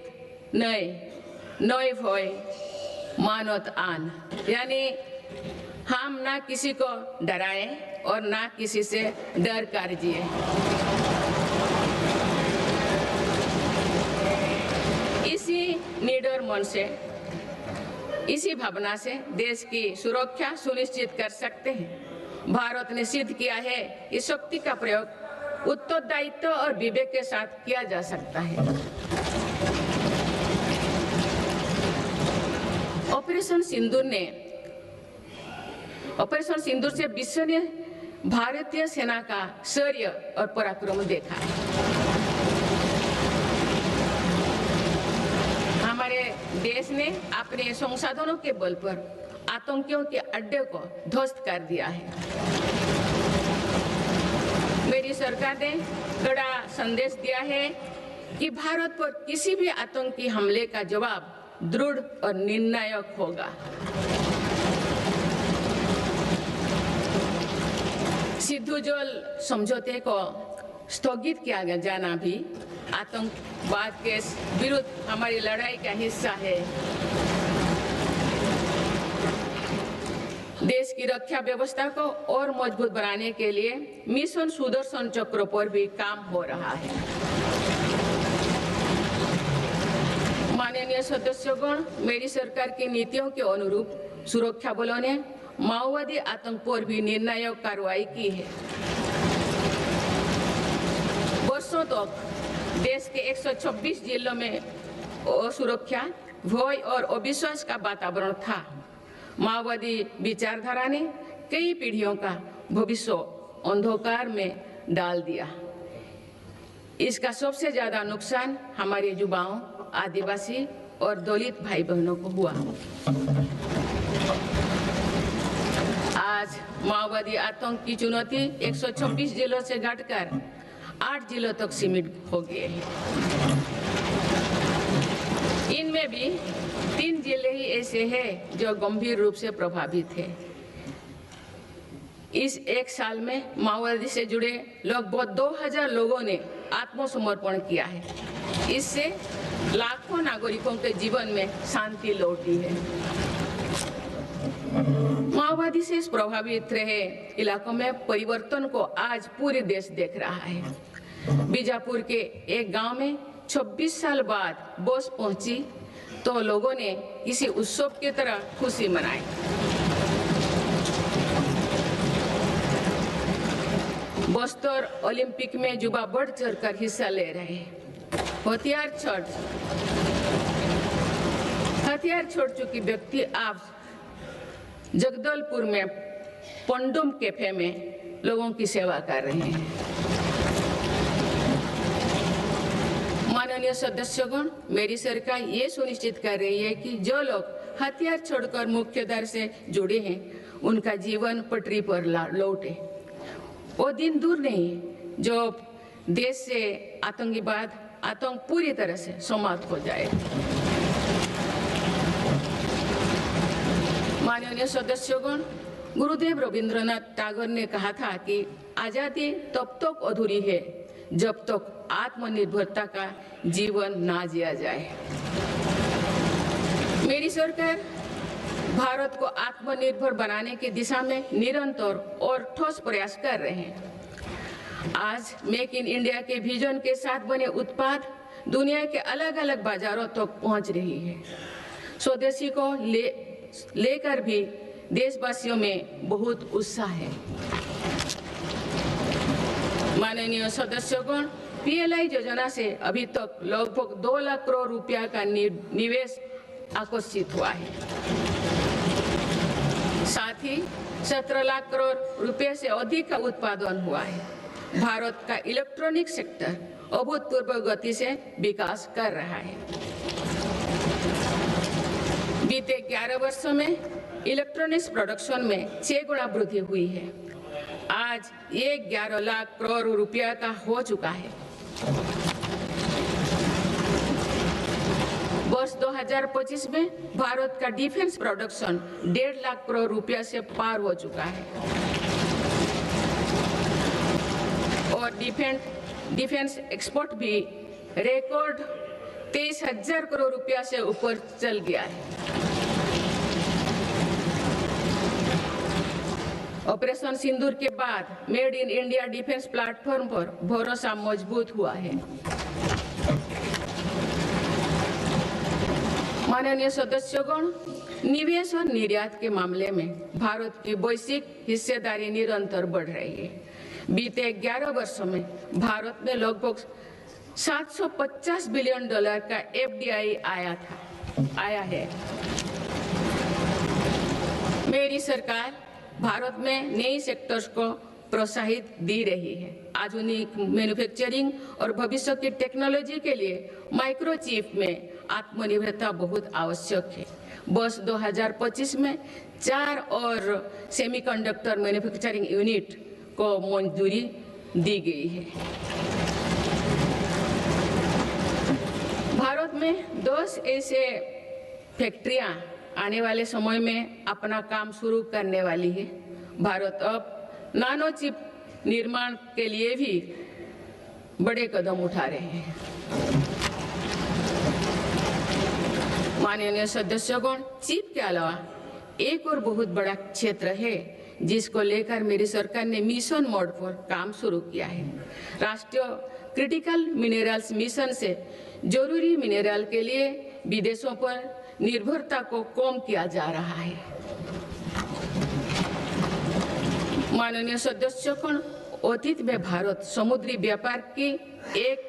नए भय मानत आन, यानी हम ना किसी को डराएं और ना किसी से डर कर जिए। इसी निडर मन से, इसी भावना से देश की सुरक्षा सुनिश्चित कर सकते हैं। भारत ने सिद्ध किया है कि शक्ति का प्रयोग उत्तरदायित्व और विवेक के साथ किया जा सकता है। ऑपरेशन सिंदूर से विश्व ने भारतीय सेना का शौर्य और पराक्रम देखा। हमारे देश ने अपने संसाधनों के बल पर आतंकियों के अड्डे को ध्वस्त कर दिया है। मेरी सरकार ने कड़ा संदेश दिया है कि भारत पर किसी भी आतंकी हमले का जवाब दृढ़ और निर्णायक होगा। सिद्धू जल समझौते को स्थगित किया जाना भी आतंकवाद के विरुद्ध हमारी लड़ाई का हिस्सा है। देश की रक्षा व्यवस्था को और मजबूत बनाने के लिए मिशन सुदर्शन चक्र पर भी काम हो रहा है। माननीय सदस्यगण, मेरी सरकार की नीतियों के अनुरूप सुरक्षा बलों ने माओवादी आतंक पर भी निर्णायक कार्रवाई की है। वर्षों तक देश के 126 जिलों में असुरक्षा, भय और अविश्वास का वातावरण था। माओवादी विचारधारा ने कई पीढ़ियों का भविष्य अंधकार में डाल दिया। इसका सबसे ज्यादा नुकसान हमारे युवाओं, आदिवासी और दलित भाई बहनों को हुआ। आज माओवादी आतंक की चुनौती 126 जिलों से घटकर 8 जिलों तक सीमित हो गए हैं। इनमें भी 3 जिले ही ऐसे हैं जो गंभीर रूप से प्रभावित हैं। इस एक साल में माओवादी से जुड़े लगभग 2000 लोगों ने आत्मसमर्पण किया है। इससे लाखों नागरिकों के जीवन में शांति लौटी है। माओवादी से प्रभावित रहे इलाकों में परिवर्तन को आज पूरे देश देख रहा है। बीजापुर के एक गांव में 26 साल बाद बस पहुंची तो लोगों ने किसी उत्सव की तरह खुशी मनाई। बस्तर ओलंपिक में युवा बढ़ चढ़कर हिस्सा ले रहे हैं। हथियार छोड़ चुकी व्यक्ति आज जगदलपुर में पंडुम कैफे में लोगों की सेवा कर रहे हैं। माननीय सदस्यगण, मेरी सरकार ये सुनिश्चित कर रही है कि जो लोग हथियार छोड़कर मुख्यधारा से जुड़े हैं उनका जीवन पटरी पर लौटे। वो दिन दूर नहीं जो देश से आतंक पूरी तरह से समाप्त हो जाए। माननीय सदस्यगण, गुरुदेव रविंद्रनाथ टैगोर ने कहा था कि आजादी तब तक अधूरी है जब तक आत्मनिर्भरता का जीवन ना जिया जाए। मेरी सरकार भारत को आत्मनिर्भर बनाने की दिशा में निरंतर और ठोस प्रयास कर रहे हैं। आज मेक इन इंडिया के विजन के साथ बने उत्पाद दुनिया के अलग अलग बाजारों तक पहुंच रही है। स्वदेशी को लेकर भी देशवासियों में बहुत उत्साह है। माननीय सदस्यगण, पीएलआई योजना से अभी तक लगभग 2 लाख करोड़ रुपया का निवेश आकर्षित हुआ है। साथ ही 17 लाख करोड़ रुपए से अधिक का उत्पादन हुआ है। भारत का इलेक्ट्रॉनिक सेक्टर अभूतपूर्व गति से विकास कर रहा है। बीते 11 वर्षों में इलेक्ट्रॉनिक्स प्रोडक्शन में 6 गुना वृद्धि हुई है। आज ये 11 लाख करोड़ रुपया का हो चुका है। वर्ष 2025 में भारत का डिफेंस प्रोडक्शन 1.5 लाख करोड़ रुपया से पार हो चुका है और डिफेंस एक्सपोर्ट भी रिकॉर्ड 23,000 करोड़ रुपया से ऊपर चल गया है। ऑपरेशन सिंदूर के बाद made in India defence platform पर भरोसा मजबूत हुआ है। माननीय सदस्यगण, निवेश और निर्यात के मामले में भारत की वैश्विक हिस्सेदारी निरंतर बढ़ रही है। बीते 11 वर्षों में भारत में लगभग $750 बिलियन का एफडीआई आया है। मेरी सरकार भारत में नई सेक्टर्स को प्रोत्साहित दी रही है। आधुनिक मैन्युफैक्चरिंग और भविष्य की टेक्नोलॉजी के लिए माइक्रोचिप में आत्मनिर्भरता बहुत आवश्यक है। वर्ष 2025 में 4 और सेमीकंडक्टर मैन्युफैक्चरिंग यूनिट को मंजूरी दी गई है। भारत में 10 ऐसे फैक्ट्रियां आने वाले समय में अपना काम शुरू करने वाली है। भारत अब नानो चिप निर्माण के लिए भी बड़े कदम उठा रहे हैं। माननीय सदस्यगण, चिप के अलावा एक और बहुत बड़ा क्षेत्र है जिसको लेकर मेरी सरकार ने मिशन मोड पर काम शुरू किया है। राष्ट्रीय क्रिटिकल मिनरल्स मिशन से जरूरी मिनरल के लिए विदेशों पर निर्भरता को कम किया जा रहा है। माननीय सदस्यगण, अतीत में भारत समुद्री व्यापार की एक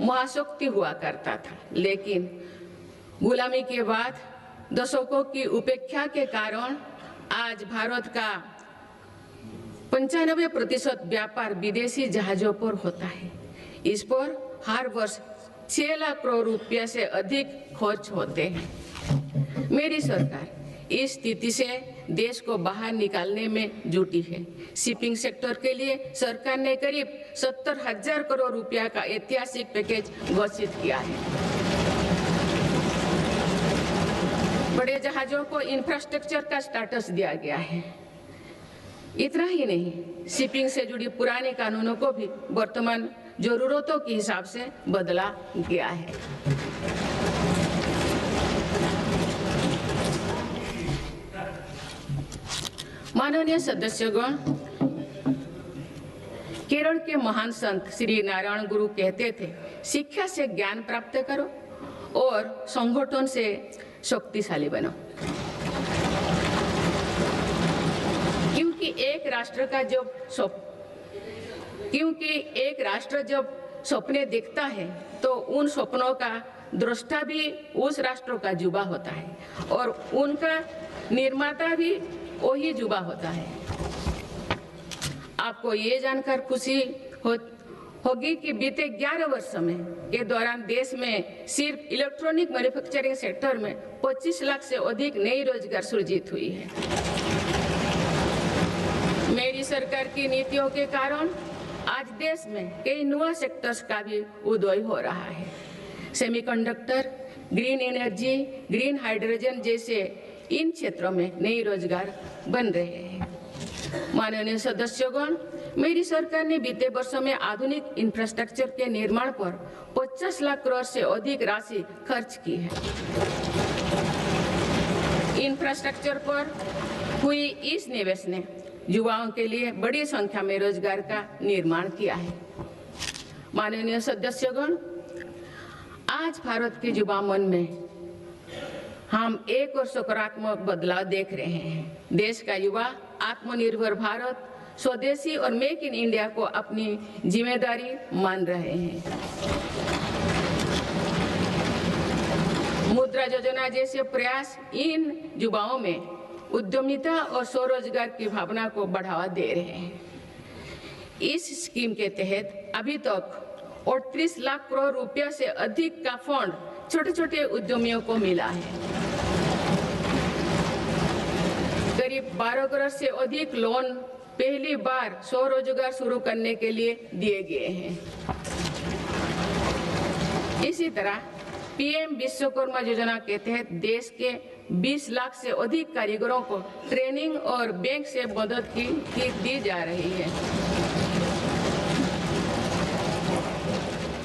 महाशक्ति हुआ करता था, लेकिन गुलामी के बाद दशकों की उपेक्षा के कारण आज भारत का 95% व्यापार विदेशी जहाजों पर होता है। इस पर हर वर्ष 6 लाख करोड़ रुपया से अधिक खर्च होते हैं। मेरी सरकार इस स्थिति से देश को बाहर निकालने में जुटी है। शिपिंग सेक्टर के लिए सरकार ने करीब 70,000 करोड़ रुपया का ऐतिहासिक पैकेज घोषित किया है। बड़े जहाजों को इंफ्रास्ट्रक्चर का स्टेटस दिया गया है। इतना ही नहीं, शिपिंग से जुड़ी पुराने कानूनों को भी वर्तमान जरूरतों के हिसाब से बदला गया है। माननीय सदस्यगण, केरल के महान संत श्री नारायण गुरु कहते थे, शिक्षा से ज्ञान प्राप्त करो और संगठन से शक्तिशाली बनो। क्योंकि एक राष्ट्र जब सपने देखता है तो उन सपनों का दृष्टा भी उस राष्ट्र का युवा होता है और उनका निर्माता भी वही युवा होता है। आपको ये जानकर खुशी होगी कि बीते 11 वर्षों में के दौरान देश में सिर्फ इलेक्ट्रॉनिक मैन्युफैक्चरिंग सेक्टर में 25 लाख से अधिक नई रोजगार सृजित हुई है। मेरी सरकार की नीतियों के कारण आज देश में कई नए सेक्टर्स का भी उदय हो रहा है। Semiconductor, green energy, green hydrogen जैसे इन क्षेत्रों में नए रोजगार बन रहे हैं। माननीय सदस्यगण, मेरी सरकार ने बीते वर्षों में आधुनिक इंफ्रास्ट्रक्चर के निर्माण पर 50 लाख करोड़ से अधिक राशि खर्च की है। इंफ्रास्ट्रक्चर पर हुई इस निवेश ने युवाओं के लिए बड़ी संख्या में रोजगार का निर्माण किया है। माननीय सदस्यगण, आज भारत के युवा मन में हम एक और सकारात्मक बदलाव देख रहे हैं। देश का युवा आत्मनिर्भर भारत, स्वदेशी और मेक इन इंडिया को अपनी जिम्मेदारी मान रहे हैं। मुद्रा योजना जैसे प्रयास इन युवाओं में उद्यमिता और स्वरोजगार की भावना को बढ़ावा दे रहे हैं। इस स्कीम के तहत अभी तक 38 लाख करोड़ रुपया से अधिक का फंड छोटे छोटे उद्यमियों को मिला है। करीब 12 करोड़ से अधिक लोन पहली बार स्वरोजगार शुरू करने के लिए दिए गए हैं। इसी तरह पीएम विश्वकर्मा योजना के तहत देश के 20 लाख से अधिक कारीगरों को ट्रेनिंग और बैंक से मदद दी जा रही है।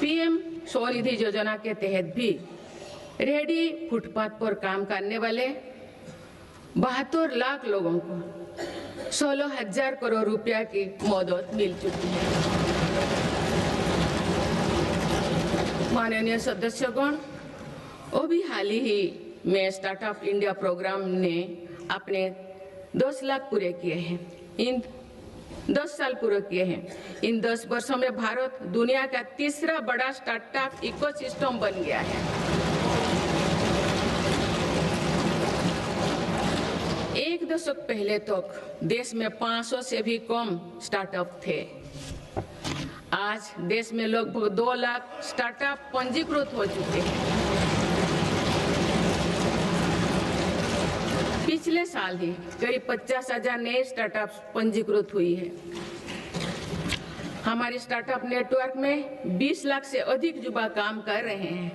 पीएम स्वनिधि योजना के तहत भी रेहड़ी फुटपाथ पर काम करने वाले 72 लाख लोगों को 16,000 करोड़ रुपया की मदद मिल चुकी है। माननीय सदस्यगण, अभी हाल ही में स्टार्टअप इंडिया प्रोग्राम ने अपने 10 लाख पूरे किए हैं। इन 10 साल पूरे किए हैं। इन 10 वर्षों में भारत दुनिया का तीसरा बड़ा स्टार्टअप इकोसिस्टम बन गया है। एक दशक पहले तक देश में 500 से भी कम स्टार्टअप थे। आज देश में लगभग 2 लाख स्टार्टअप पंजीकृत हो चुके हैं। पिछले साल ही करीब 50,000 नए स्टार्टअप्स पंजीकृत हुई है। हमारे स्टार्टअप नेटवर्क में 20 लाख से अधिक युवा काम कर रहे हैं।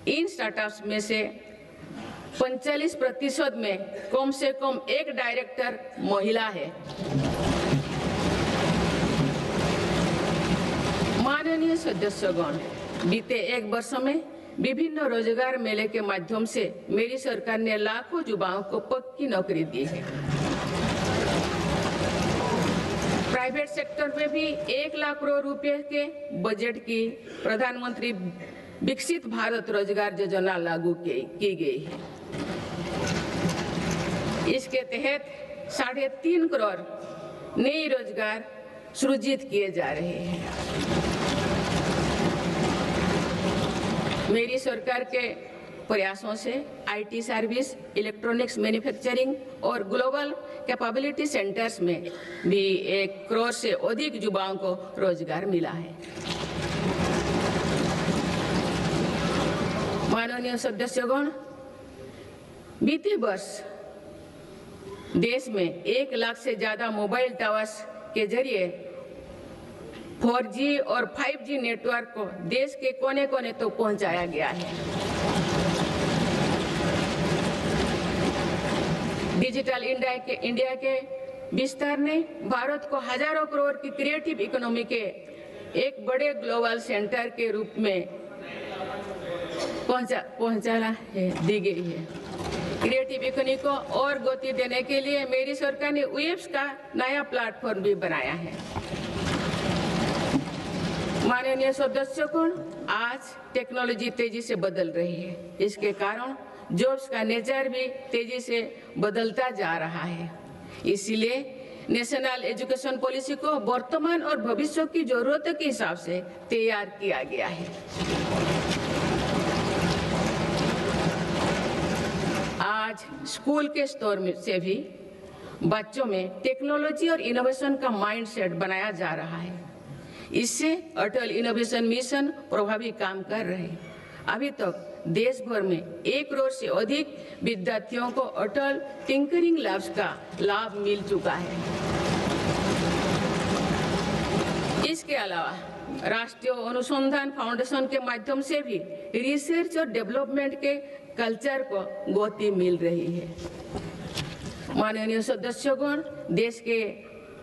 इन स्टार्टअप्स में से 45% में कम से कम एक डायरेक्टर महिला है। माननीय सदस्यगण, बीते एक वर्ष में विभिन्न रोजगार मेले के माध्यम से मेरी सरकार ने लाखों युवाओं को पक्की नौकरी दी है। प्राइवेट सेक्टर में भी 1 लाख करोड़ रुपए के बजट की प्रधानमंत्री विकसित भारत रोजगार योजना लागू की गई है। इसके तहत 3.5 करोड़ नए रोजगार सृजित किए जा रहे हैं। मेरी सरकार के प्रयासों से आईटी सर्विस, इलेक्ट्रॉनिक्स मैन्युफैक्चरिंग और ग्लोबल कैपेबिलिटी सेंटर्स में भी 1 करोड़ से अधिक युवाओं को रोजगार मिला है। माननीय सदस्यगण, बीते वर्ष देश में 1 लाख से ज्यादा मोबाइल टावर्स के जरिए 4G और 5G नेटवर्क को देश के कोने कोने तक पहुंचाया गया है। डिजिटल इंडिया के विस्तार ने भारत को हजारों करोड़ की क्रिएटिव इकोनॉमी के एक बड़े ग्लोबल सेंटर के रूप में पहुंचाना दी गई है। क्रिएटिव इकोनॉमी को और गति देने के लिए मेरी सरकार ने वेब्स का नया प्लेटफॉर्म भी बनाया है। माननीय सदस्यगण, आज टेक्नोलॉजी तेजी से बदल रही है। इसके कारण जॉब्स का नेचर भी तेजी से बदलता जा रहा है। इसलिए नेशनल एजुकेशन पॉलिसी को वर्तमान और भविष्य की जरूरतों के हिसाब से तैयार किया गया है। आज स्कूल के स्तर में से भी बच्चों में टेक्नोलॉजी और इनोवेशन का माइंडसेट बनाया जा रहा है। इससे अटल इनोवेशन मिशन प्रभावी काम कर रहे हैं। अभी तक देश भर में 1 करोड़ से अधिक विद्यार्थियों को अटल टिंकरिंग लैब्स का लाभ मिल चुका है। इसके अलावा राष्ट्रीय अनुसंधान फाउंडेशन के माध्यम से भी रिसर्च और डेवलपमेंट के कल्चर को गति मिल रही है। माननीय सदस्यगण, देश के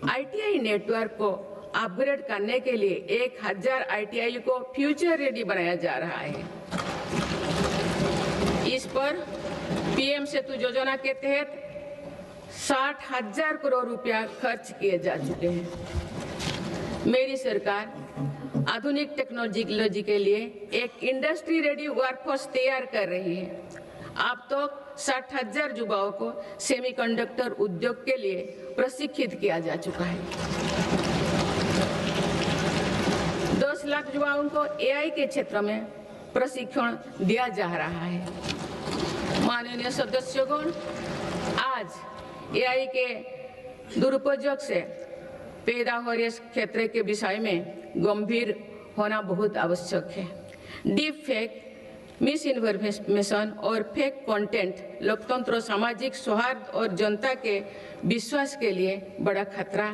आईटीआई नेटवर्क को अपग्रेड करने के लिए 1000 आईटीआई को फ्यूचर रेडी बनाया जा रहा है। इस पर पीएम सेतु योजना के तहत 60,000 करोड़ रुपया खर्च किए जा चुके हैं। मेरी सरकार आधुनिक टेक्नोलॉजी के लिए एक इंडस्ट्री रेडी वर्कफोर्स तैयार कर रही है। अब तक 60,000 युवाओं को सेमीकंडक्टर उद्योग के लिए प्रशिक्षित किया जा चुका है। 10 लाख युवाओं को एआई के क्षेत्र में प्रशिक्षण दिया जा रहा है। माननीय सदस्यगण, आज एआई के दुरुपयोग से पैदा हो रहे क्षेत्र के विषय में गंभीर होना बहुत आवश्यक है। डीप फेक, मिस इन्फॉर्मेशन और फेक कंटेंट लोकतंत्र, सामाजिक सौहार्द और जनता के विश्वास के लिए बड़ा खतरा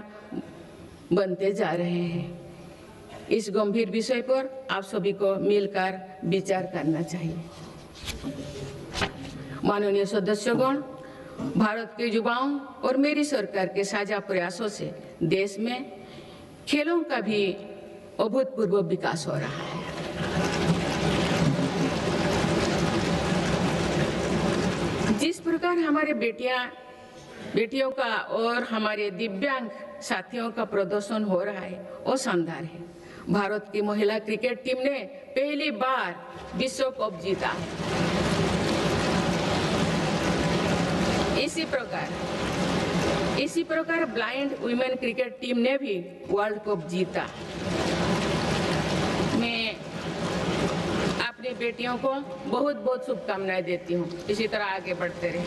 बनते जा रहे हैं। इस गंभीर विषय पर आप सभी को मिलकर विचार करना चाहिए। माननीय सदस्यगण, भारत के युवाओं और मेरी सरकार के साझा प्रयासों से देश में खेलों का भी अभूतपूर्व विकास हो रहा है। जिस प्रकार हमारे बेटियों का और हमारे दिव्यांग साथियों का प्रदर्शन हो रहा है वो शानदार है। भारत की महिला क्रिकेट टीम ने पहली बार विश्व कप जीता है। इसी प्रकार ब्लाइंड वुमेन क्रिकेट टीम ने भी वर्ल्ड कप जीता। मैं अपनी बेटियों को बहुत बहुत शुभकामनाएं देती हूँ। इसी तरह आगे बढ़ते रहे।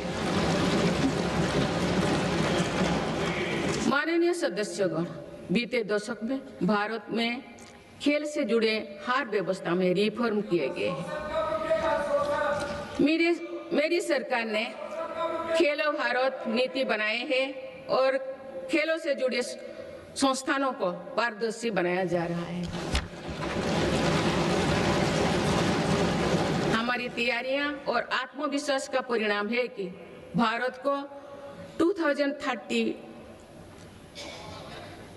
माननीय सदस्यगण, बीते दशक में भारत में खेल से जुड़े हर व्यवस्था में रिफॉर्म किए गए हैं। मेरी सरकार ने खेलो भारत नीति बनाए हैं और खेलों से जुड़े संस्थानों को पारदर्शी बनाया जा रहा है। हमारी तैयारियां और आत्मविश्वास का परिणाम है कि भारत को 2030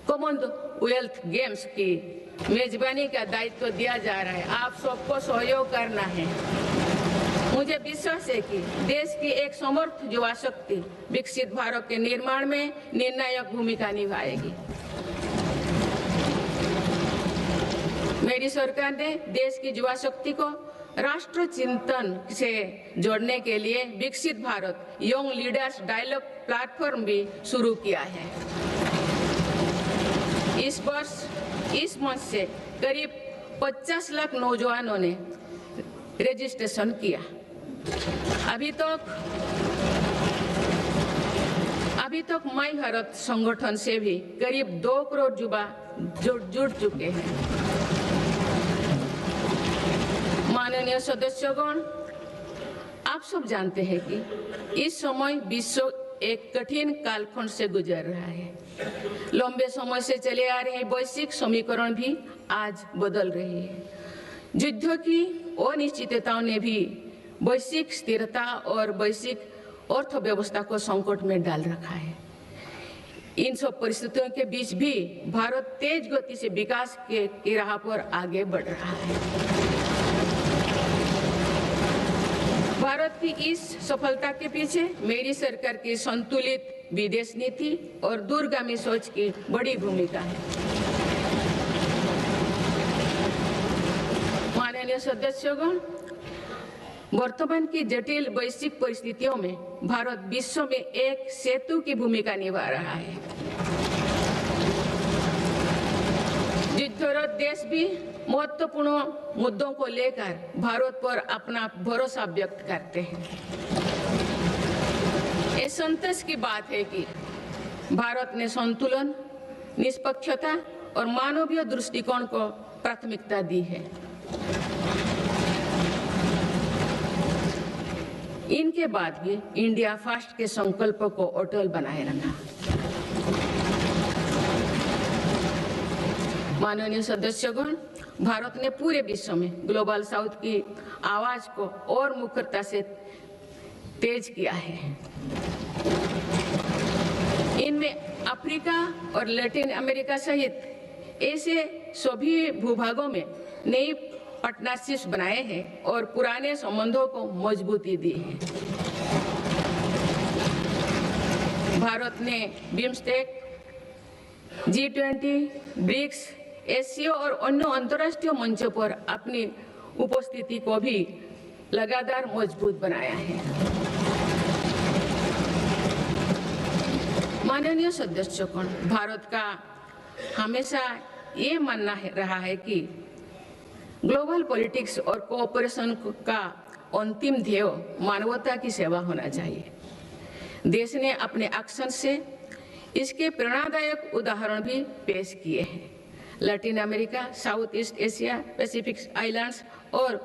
कॉमनवेल्थ गेम्स की मेजबानी का दायित्व दिया जा रहा है। आप सबको सहयोग करना है। मुझे विश्वास है कि देश की एक समर्थ युवा शक्ति विकसित भारत के निर्माण में निर्णायक भूमिका निभाएगी। मेरी सरकार ने देश की युवा शक्ति को राष्ट्र चिंतन से जोड़ने के लिए Viksit Bharat young leaders dialogue platform भी शुरू किया है। इस वर्ष इस मंच से करीब 50 लाख नौजवानों ने रजिस्ट्रेशन किया। अभी तक माई भारत संगठन से भी करीब 2 करोड़ युवा जुड़ चुके हैं। माननीय सदस्यगण, आप सब जानते हैं कि इस समय विश्व एक कठिन कालखंड से गुजर रहा है। लंबे समय से चले आ रहे वैश्विक समीकरण भी आज बदल रहे हैं। युद्ध की अनिश्चितताओं ने भी वैश्विक स्थिरता और वैश्विक अर्थव्यवस्था को संकट में डाल रखा है। इन सब परिस्थितियों के बीच भी भारत तेज गति से विकास के राह पर आगे बढ़ रहा है। भारत की इस सफलता के पीछे मेरी सरकार की संतुलित विदेश नीति और दूरगामी सोच की बड़ी भूमिका है। माननीय सदस्यगण, वर्तमान की जटिल वैश्विक परिस्थितियों में भारत विश्व में एक सेतु की भूमिका निभा रहा है। युद्धरत देश भी महत्वपूर्ण मुद्दों को लेकर भारत पर अपना भरोसा व्यक्त करते हैं। ये संतोष की बात है कि भारत ने संतुलन, निष्पक्षता और मानवीय दृष्टिकोण को प्राथमिकता दी है। इनके बाद भी इंडिया फर्स्ट के संकल्प को अटल बनाए रखा। माननीय सदस्यगण, भारत ने पूरे विश्व में ग्लोबल साउथ की आवाज को और मुखरता से तेज किया है। इनमें अफ्रीका और लैटिन अमेरिका सहित ऐसे सभी भूभागों में नई पार्टनरशिप्स बनाए हैं और पुराने संबंधों को मजबूती दी है। भारत ने बिम्स्टेक, G20, ब्रिक्स, एससीओ और अन्य अंतर्राष्ट्रीय मंचों पर अपनी उपस्थिति को भी लगातार मजबूत बनाया है। माननीय सदस्यगण, भारत का हमेशा ये मानना रहा है कि ग्लोबल पॉलिटिक्स और कोऑपरेशन का अंतिम ध्येय मानवता की सेवा होना चाहिए। देश ने अपने एक्शन से इसके प्रेरणादायक उदाहरण भी पेश किए हैं। Latin America, south east Asia, Pacific islands और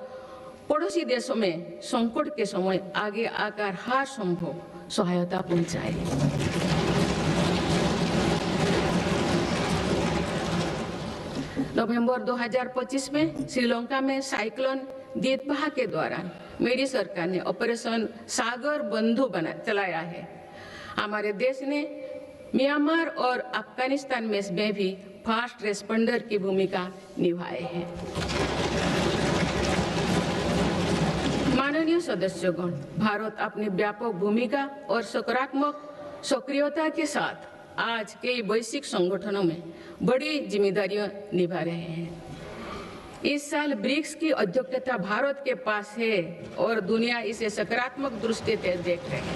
पड़ोसी देशों में संकट के समय आगे आकर हर संभव सहायता पहुंचाए। नवंबर 2025 में श्रीलंका में साइक्लोन दितबाह के दौरान मेरी सरकार ने ऑपरेशन सागर बंधु चलाया है। हमारे देश ने म्यांमार और अफगानिस्तान में भी फास्ट रेस्पॉन्डर की भूमिका निभाई है। माननीय सदस्यगण, भारत अपनी व्यापक भूमिका और सकारात्मक सक्रियता के साथ आज कई वैश्विक संगठनों में बड़ी जिम्मेदारियां निभा रहे हैं। इस साल ब्रिक्स की अध्यक्षता भारत के पास है और दुनिया इसे सकारात्मक दृष्टि से देख रही है।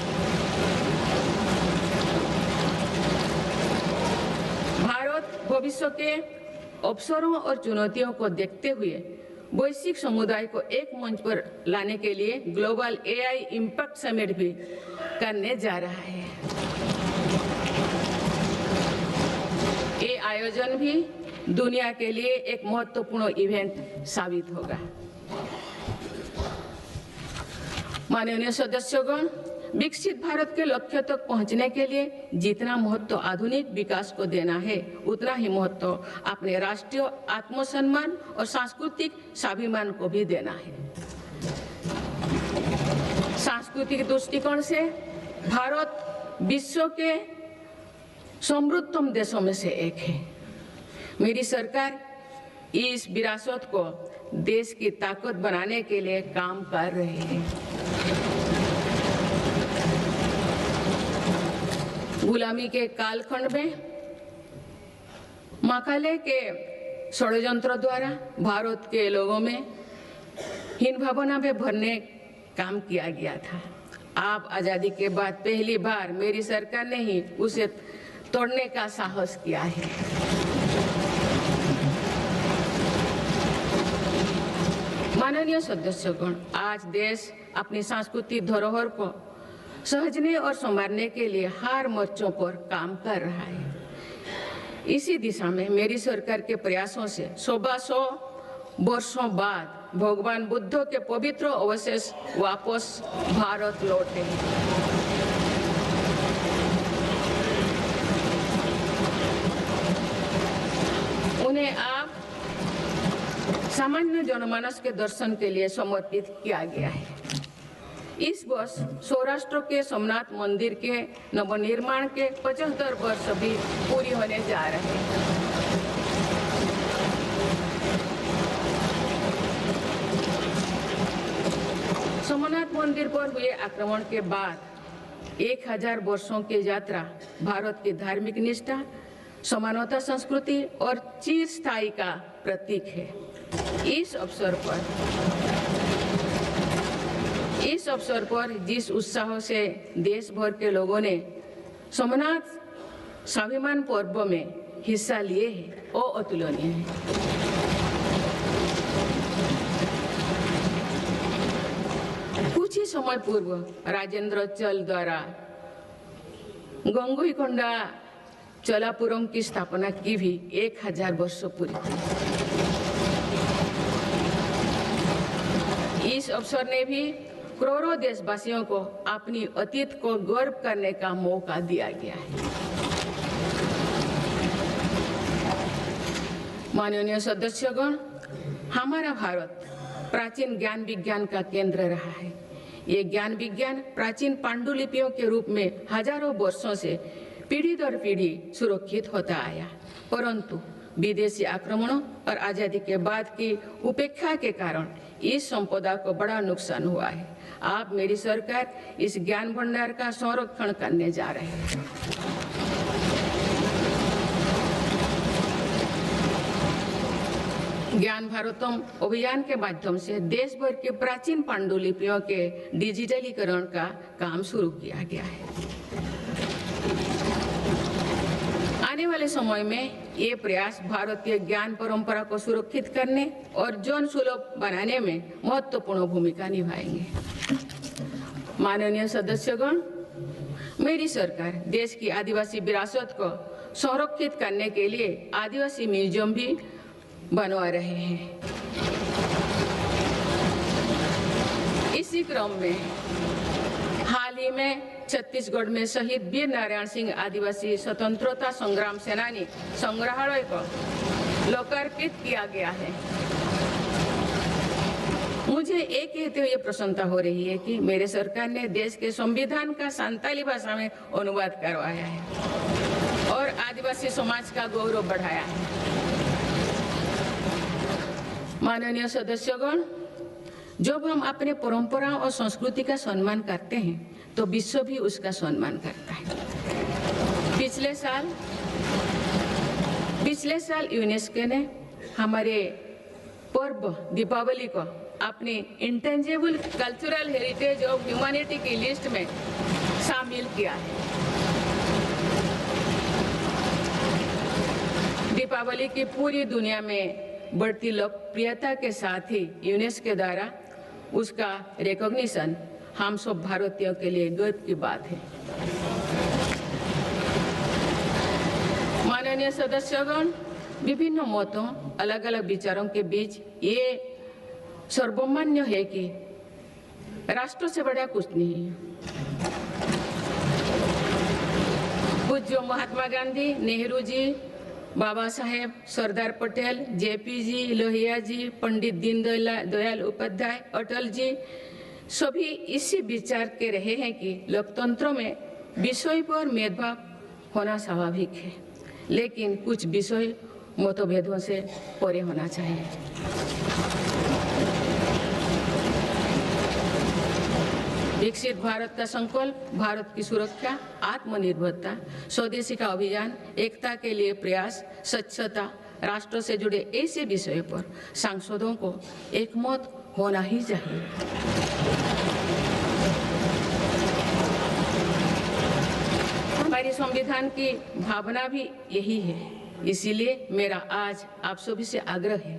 भारत भविष्य के अवसरों और चुनौतियों को देखते हुए वैश्विक समुदाय को एक मंच पर लाने के लिए ग्लोबल एआई इम्पैक्ट समिट भी करने जा रहा है। ये आयोजन भी दुनिया के लिए एक महत्वपूर्ण इवेंट साबित होगा। माननीय सदस्यगण, विकसित भारत के लक्ष्य तक पहुंचने के लिए जितना महत्व आधुनिक विकास को देना है, उतना ही महत्व अपने राष्ट्रीय आत्मसम्मान और सांस्कृतिक स्वाभिमान को भी देना है। सांस्कृतिक दृष्टिकोण से भारत विश्व के समृद्धतम देशों में से एक है। मेरी सरकार इस विरासत को देश की ताकत बनाने के लिए काम कर रही है। गुलामी के कालखंड में मकाले के षड्यंत्र द्वारा भारत के लोगों में हीन भावना में भरने काम किया गया था। आप आजादी के बाद पहली बार मेरी सरकार ने ही उसे तोड़ने का साहस किया है। माननीय सदस्यगण, आज देश अपनी सांस्कृतिक धरोहर को सहेजने और संवारने के लिए हर मोर्चों पर काम कर रहा है। इसी दिशा में मेरी सरकार के प्रयासों से 100 वर्षों बाद भगवान बुद्ध के पवित्र अवशेष वापस भारत लौटे। उन्हें आप सामान्य जनमानस के दर्शन के लिए समर्पित किया गया है। इस वर्ष सौराष्ट्र के सोमनाथ मंदिर के नवनिर्माण के 75 वर्ष भी पूरी होने जा रहे हैं। सोमनाथ मंदिर पर हुए आक्रमण के बाद 1000 वर्षों की यात्रा भारत की धार्मिक निष्ठा, समानता, संस्कृति और चिरस्थायी का प्रतीक है। इस अवसर पर जिस उत्साह से देश भर के लोगों ने सोमनाथ स्वाभिमान पर्व में हिस्सा लिए हैं, वो अतुलनीय है। कुछ ही समय पूर्व राजेंद्र चल द्वारा गंगईकोंडा चोलापुरम की स्थापना की भी 1000 वर्ष पूरी थी। इस अवसर ने भी करोड़ों देशवासियों को अपनी अतीत को गर्व करने का मौका दिया गया है। माननीय सदस्यगण, हमारा भारत प्राचीन ज्ञान विज्ञान का केंद्र रहा है। ये ज्ञान विज्ञान प्राचीन पांडुलिपियों के रूप में हजारों वर्षों से पीढ़ी दर पीढ़ी सुरक्षित होता आया, परंतु विदेशी आक्रमणों और आजादी के बाद की उपेक्षा के कारण इस संपदा को बड़ा नुकसान हुआ है। आप मेरी सरकार इस ज्ञान भंडार का संरक्षण करने जा रहे हैं। ज्ञान भारतम अभियान के माध्यम से देश भर के प्राचीन पांडुलिपियों के डिजिटलीकरण का काम शुरू किया गया है। वाले समय में ये प्रयास भारतीय ज्ञान परंपरा को सुरक्षित करने और जन सुलभ बनाने में महत्वपूर्ण भूमिका निभाएंगे। माननीय सदस्यगण, मेरी सरकार देश की आदिवासी विरासत को संरक्षित करने के लिए आदिवासी म्यूजियम भी बनवा रहे हैं। इसी क्रम में हाल ही में छत्तीसगढ़ में शहीद वीर नारायण सिंह आदिवासी स्वतंत्रता संग्राम सेनानी संग्रहालय को लोकार्पित किया गया है। मुझे एक कहते हुए प्रसन्नता हो रही है कि मेरे सरकार ने देश के संविधान का संताली भाषा में अनुवाद करवाया है और आदिवासी समाज का गौरव बढ़ाया है। माननीय सदस्यगण, जब हम अपने परंपराओं और संस्कृति का सम्मान करते हैं तो विश्व भी उसका सम्मान करता है। पिछले साल यूनेस्को ने हमारे पर्व दीपावली को अपनी intangible cultural heritage of humanity की लिस्ट में शामिल किया है। दीपावली की पूरी दुनिया में बढ़ती लोकप्रियता के साथ ही यूनेस्को द्वारा उसका रिकॉग्निशन हम सब भारतीयों के लिए गर्व की बात है। माननीय सदस्यगण, विभिन्न मतों, अलग अलग विचारों के बीच ये सर्वमान्य है कि राष्ट्र से बड़ा कुछ नहीं है। पूज्य महात्मा गांधी, नेहरू जी, बाबा साहेब, सरदार पटेल, जेपी जी, लोहिया जी, पंडित दीनदयाल उपाध्याय, अटल जी सभी इसी विचार के रहे हैं कि लोकतंत्र में विषय पर भेदभाव होना स्वाभाविक है, लेकिन कुछ विषय मतभेदों से परे होना चाहिए। विकसित भारत का संकल्प, भारत की सुरक्षा, आत्मनिर्भरता, स्वदेशी का अभियान, एकता के लिए प्रयास, स्वच्छता, राष्ट्र से जुड़े ऐसे विषयों पर सांसदों को एकमत होना ही चाहिए। हमारे संविधान की भावना भी यही है। इसीलिए मेरा आज आप सभी से आग्रह है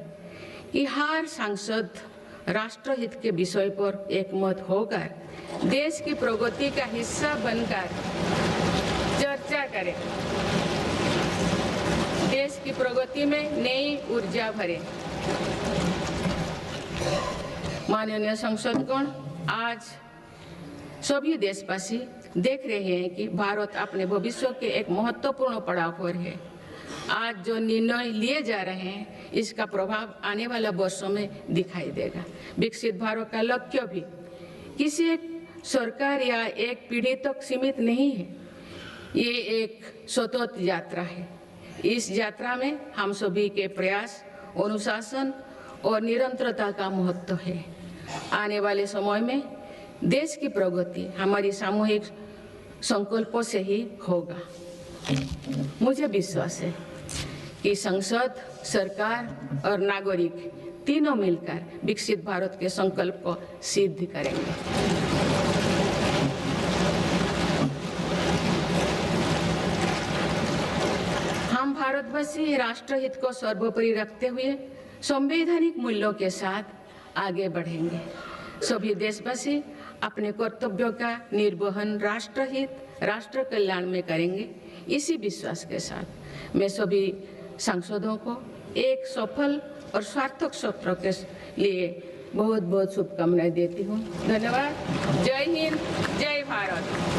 कि हर सांसद राष्ट्रहित के विषय पर एकमत होकर देश की प्रगति का हिस्सा बनकर चर्चा करें, देश की प्रगति में नई ऊर्जा भरे। माननीय सांसदगण, आज सभी देशवासी देख रहे हैं कि भारत अपने भविष्य के एक महत्वपूर्ण पड़ाव पर है। आज जो निर्णय लिए जा रहे हैं इसका प्रभाव आने वाले वर्षों में दिखाई देगा। विकसित भारत का लक्ष्य भी किसी एक सरकार या एक पीढ़ी तक सीमित नहीं है, ये एक सतत यात्रा है। इस यात्रा में हम सभी के प्रयास, अनुशासन और निरंतरता का महत्व है। आने वाले समय में देश की प्रगति हमारी सामूहिक संकल्पों से ही होगा। मुझे विश्वास है कि संसद, सरकार और नागरिक तीनों मिलकर विकसित भारत के संकल्प को सिद्ध करेंगे। हम भारतवासी राष्ट्रहित को सर्वोपरि रखते हुए संवैधानिक मूल्यों के साथ आगे बढ़ेंगे। सभी देशवासी अपने कर्तव्यों का निर्वहन राष्ट्रहित, राष्ट्र कल्याण में करेंगे। इसी विश्वास के साथ मैं सभी सांसदों को एक सफल और सार्थक सत्र के लिए बहुत बहुत शुभकामनाएं देती हूँ। धन्यवाद। जय हिंद, जय भारत।